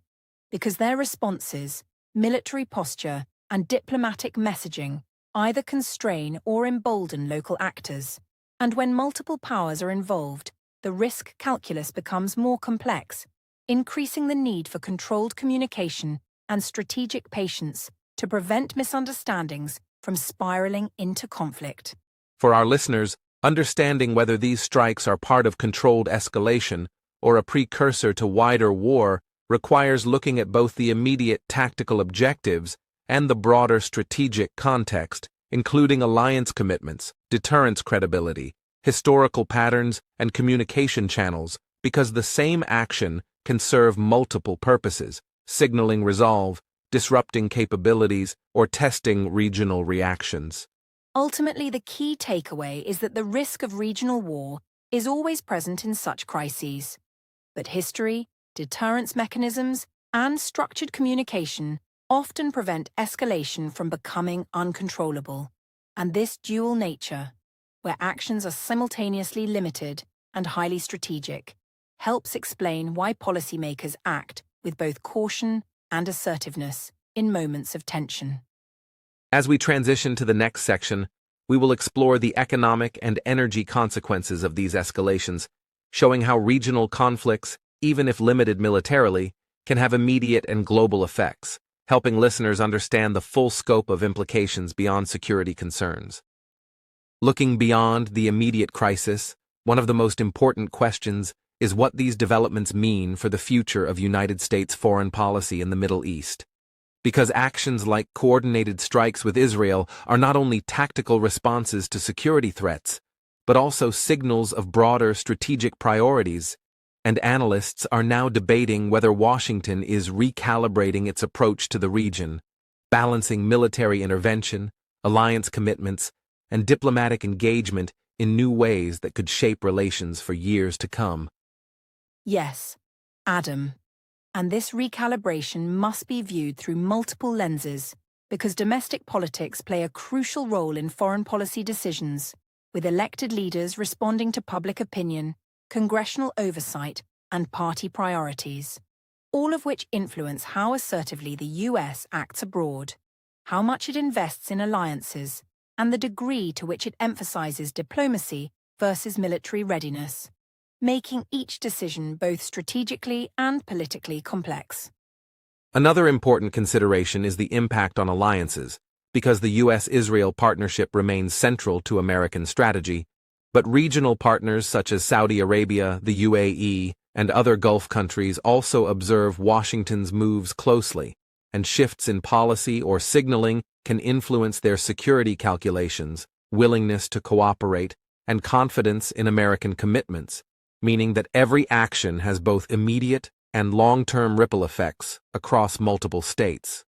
because their responses, military posture, and diplomatic messaging either constrain or embolden local actors. And when multiple powers are involved, the risk calculus becomes more complex, increasing the need for controlled communication and strategic patience to prevent misunderstandings from spiraling into conflict. For our listeners, understanding whether these strikes are part of controlled escalation or a precursor to wider war requires looking at both the immediate tactical objectives and the broader strategic context, including alliance commitments, deterrence credibility, historical patterns, and communication channels, because the same action can serve multiple purposes, signaling resolve, disrupting capabilities, or testing regional reactions. Ultimately, the key takeaway is that the risk of regional war is always present in such crises. But history, deterrence mechanisms, and structured communication often prevent escalation from becoming uncontrollable. And this dual nature, where actions are simultaneously limited and highly strategic, helps explain why policymakers act with both caution and assertiveness in moments of tension. As we transition to the next section, we will explore the economic and energy consequences of these escalations, showing how regional conflicts, even if limited militarily, can have immediate and global effects, helping listeners understand the full scope of implications beyond security concerns. Looking beyond the immediate crisis, one of the most important questions is what these developments mean for the future of United States foreign policy in the Middle East. Because actions like coordinated strikes with Israel are not only tactical responses to security threats, but also signals of broader strategic priorities, and analysts are now debating whether Washington is recalibrating its approach to the region, balancing military intervention, alliance commitments, and diplomatic engagement in new ways that could shape relations for years to come. Yes, Adam. And this recalibration must be viewed through multiple lenses, because domestic politics play a crucial role in foreign policy decisions, with elected leaders responding to public opinion, congressional oversight, and party priorities, all of which influence how assertively the US acts abroad, how much it invests in alliances, and the degree to which it emphasizes diplomacy versus military readiness, making each decision both strategically and politically complex. Another important consideration is the impact on alliances, because the U.S.-Israel partnership remains central to American strategy, but regional partners such as Saudi Arabia, the UAE, and other Gulf countries also observe Washington's moves closely, and shifts in policy or signaling can influence their security calculations, willingness to cooperate, and confidence in American commitments, meaning that every action has both immediate and long-term ripple effects across multiple states.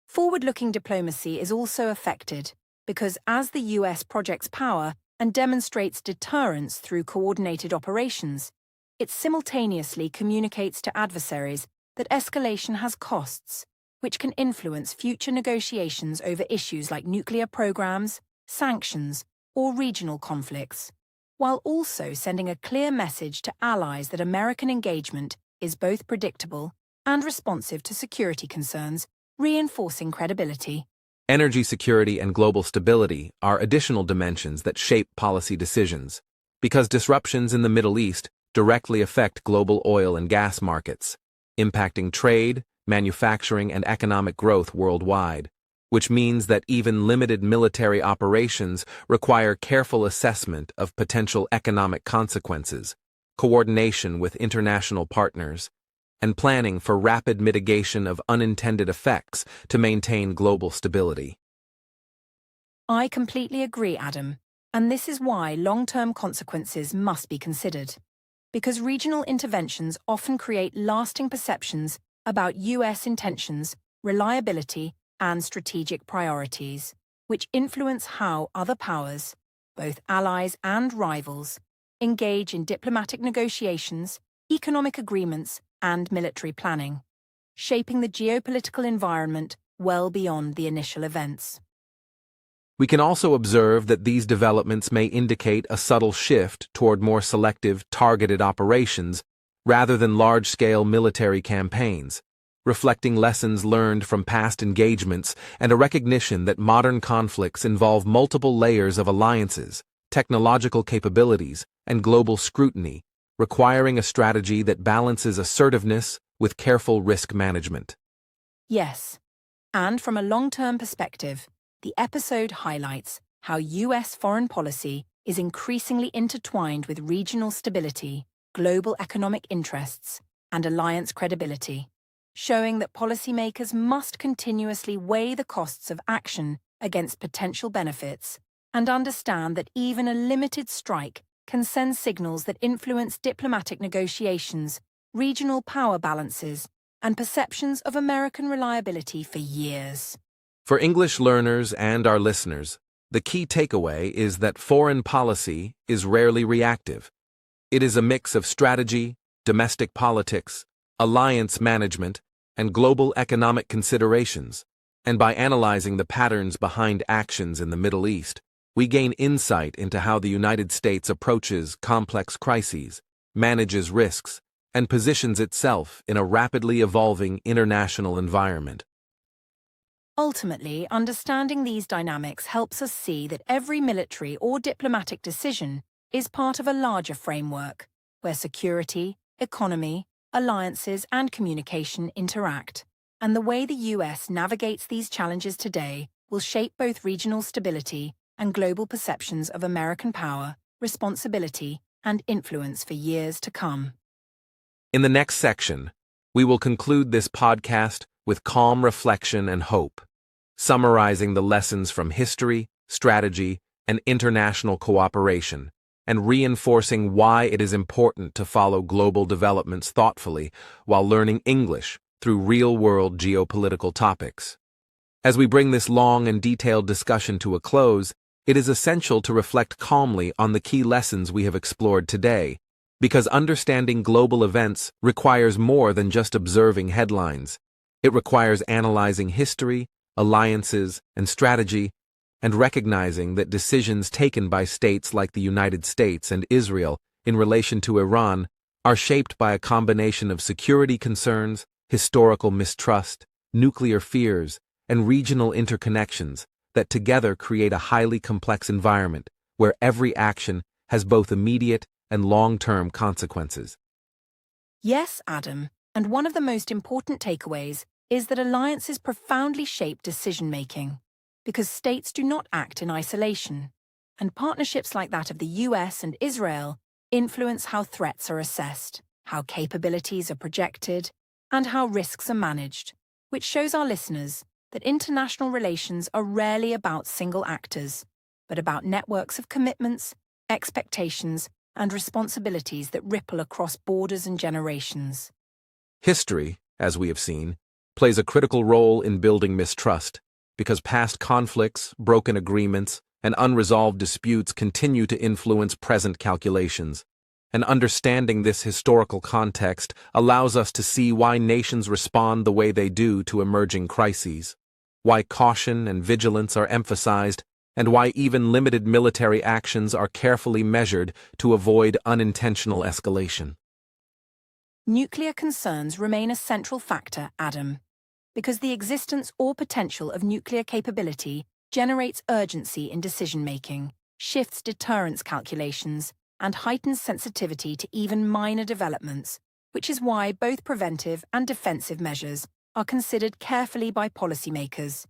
Forward-looking diplomacy is also affected because as the US projects power and demonstrates deterrence through coordinated operations, it simultaneously communicates to adversaries that escalation has costs, which can influence future negotiations over issues like nuclear programs, sanctions, or regional conflicts, while also sending a clear message to allies that American engagement is both predictable and responsive to security concerns, reinforcing credibility. Energy security and global stability are additional dimensions that shape policy decisions, because disruptions in the Middle East directly affect global oil and gas markets, impacting trade, manufacturing, and economic growth worldwide, which means that even limited military operations require careful assessment of potential economic consequences, coordination with international partners, and planning for rapid mitigation of unintended effects to maintain global stability. I completely agree, Adam, and this is why long-term consequences must be considered, because regional interventions often create lasting perceptions about US intentions, reliability, and strategic priorities, which influence how other powers, both allies and rivals, engage in diplomatic negotiations, economic agreements, and military planning, shaping the geopolitical environment well beyond the initial events. We can also observe that these developments may indicate a subtle shift toward more selective, targeted operations rather than large-scale military campaigns, reflecting lessons learned from past engagements and a recognition that modern conflicts involve multiple layers of alliances, technological capabilities, and global scrutiny, requiring a strategy that balances assertiveness with careful risk management. Yes, and from a long-term perspective, the episode highlights how US foreign policy is increasingly intertwined with regional stability, global economic interests, and alliance credibility, showing that policymakers must continuously weigh the costs of action against potential benefits and understand that even a limited strike can send signals that influence diplomatic negotiations, regional power balances, and perceptions of American reliability for years. For English learners and our listeners, the key takeaway is that foreign policy is rarely reactive. It is a mix of strategy, domestic politics, alliance management, and global economic considerations, and by analyzing the patterns behind actions in the Middle East, we gain insight into how the United States approaches complex crises, manages risks, and positions itself in a rapidly evolving international environment. Ultimately, understanding these dynamics helps us see that every military or diplomatic decision is part of a larger framework where security, economy, alliances, and communication interact. And the way the US navigates these challenges today will shape both regional stability and global perceptions of American power, responsibility, and influence for years to come. In the next section, we will conclude this podcast with calm reflection and hope, summarizing the lessons from history, strategy, and international cooperation, and reinforcing why it is important to follow global developments thoughtfully while learning English through real-world geopolitical topics. As we bring this long and detailed discussion to a close, it is essential to reflect calmly on the key lessons we have explored today, because understanding global events requires more than just observing headlines. It requires analyzing history, alliances, and strategy, and recognizing that decisions taken by states like the United States and Israel in relation to Iran are shaped by a combination of security concerns, historical mistrust, nuclear fears, and regional interconnections that together create a highly complex environment where every action has both immediate and long-term consequences. Yes, Adam, and one of the most important takeaways is that alliances profoundly shape decision-making, because states do not act in isolation, and partnerships like that of the US and Israel influence how threats are assessed, how capabilities are projected, and how risks are managed, which shows our listeners that international relations are rarely about single actors, but about networks of commitments, expectations, and responsibilities that ripple across borders and generations. History, as we have seen, plays a critical role in building mistrust, because past conflicts, broken agreements, and unresolved disputes continue to influence present calculations. And understanding this historical context allows us to see why nations respond the way they do to emerging crises, why caution and vigilance are emphasized, and why even limited military actions are carefully measured to avoid unintentional escalation. Nuclear concerns remain a central factor, Adam, because the existence or potential of nuclear capability generates urgency in decision-making, shifts deterrence calculations, and heightens sensitivity to even minor developments, which is why both preventive and defensive measures are considered carefully by policymakers,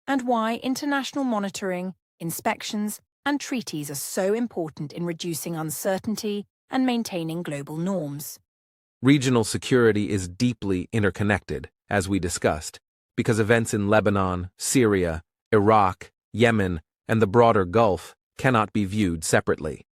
and why international monitoring, inspections, and treaties are so important in reducing uncertainty and maintaining global norms. Regional security is deeply interconnected, as we discussed, because events in Lebanon, Syria, Iraq, Yemen, and the broader Gulf cannot be viewed separately.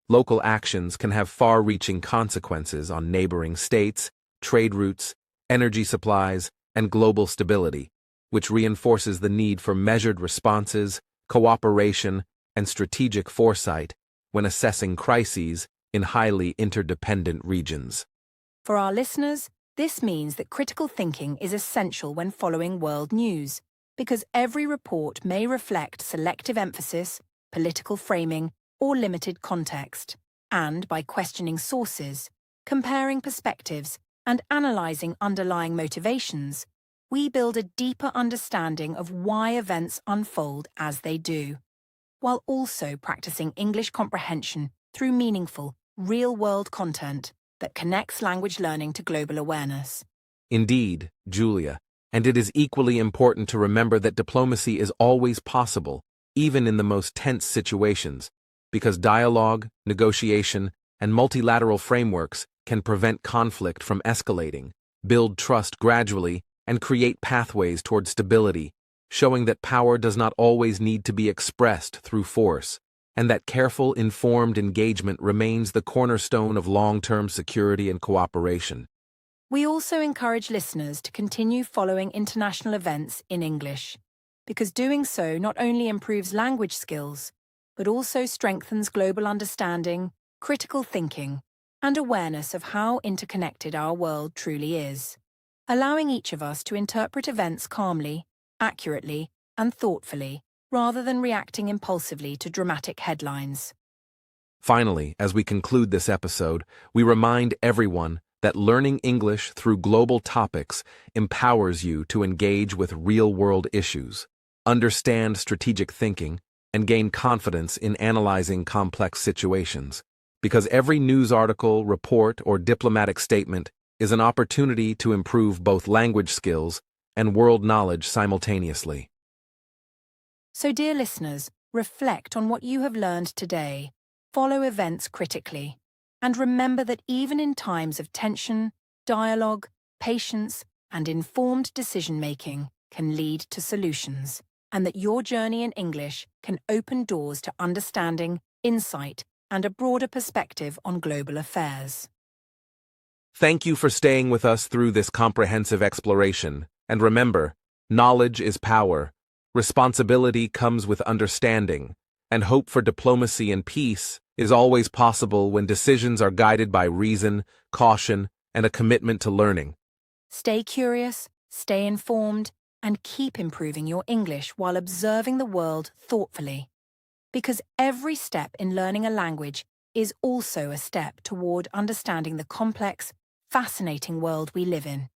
Local actions can have far-reaching consequences on neighboring states, trade routes, energy supplies, and global stability, which reinforces the need for measured responses, cooperation, and strategic foresight when assessing crises in highly interdependent regions. For our listeners, this means that critical thinking is essential when following world news, because every report may reflect selective emphasis, political framing, or limited context, and by questioning sources, comparing perspectives, and analyzing underlying motivations, we build a deeper understanding of why events unfold as they do, while also practicing English comprehension through meaningful, real-world content that connects language learning to global awareness. Indeed, Julia, and it is equally important to remember that diplomacy is always possible, even in the most tense situations, because dialogue, negotiation, and multilateral frameworks can prevent conflict from escalating, build trust gradually, and create pathways toward stability, showing that power does not always need to be expressed through force, and that careful, informed engagement remains the cornerstone of long-term security and cooperation. We also encourage listeners to continue following international events in English, because doing so not only improves language skills, but also strengthens global understanding, critical thinking, and awareness of how interconnected our world truly is, allowing each of us to interpret events calmly, accurately, and thoughtfully, rather than reacting impulsively to dramatic headlines. Finally, as we conclude this episode, we remind everyone that learning English through global topics empowers you to engage with real-world issues, understand strategic thinking, and gain confidence in analyzing complex situations. Because every news article, report, or diplomatic statement is an opportunity to improve both language skills and world knowledge simultaneously. So, dear listeners, reflect on what you have learned today, follow events critically, and remember that even in times of tension, dialogue, patience, and informed decision-making can lead to solutions, and that your journey in English can open doors to understanding, insight, and a broader perspective on global affairs. Thank you for staying with us through this comprehensive exploration, and remember, knowledge is power, responsibility comes with understanding, and hope for diplomacy and peace is always possible when decisions are guided by reason, caution, and a commitment to learning. Stay curious, stay informed, and keep improving your English while observing the world thoughtfully. Because every step in learning a language is also a step toward understanding the complex, fascinating world we live in.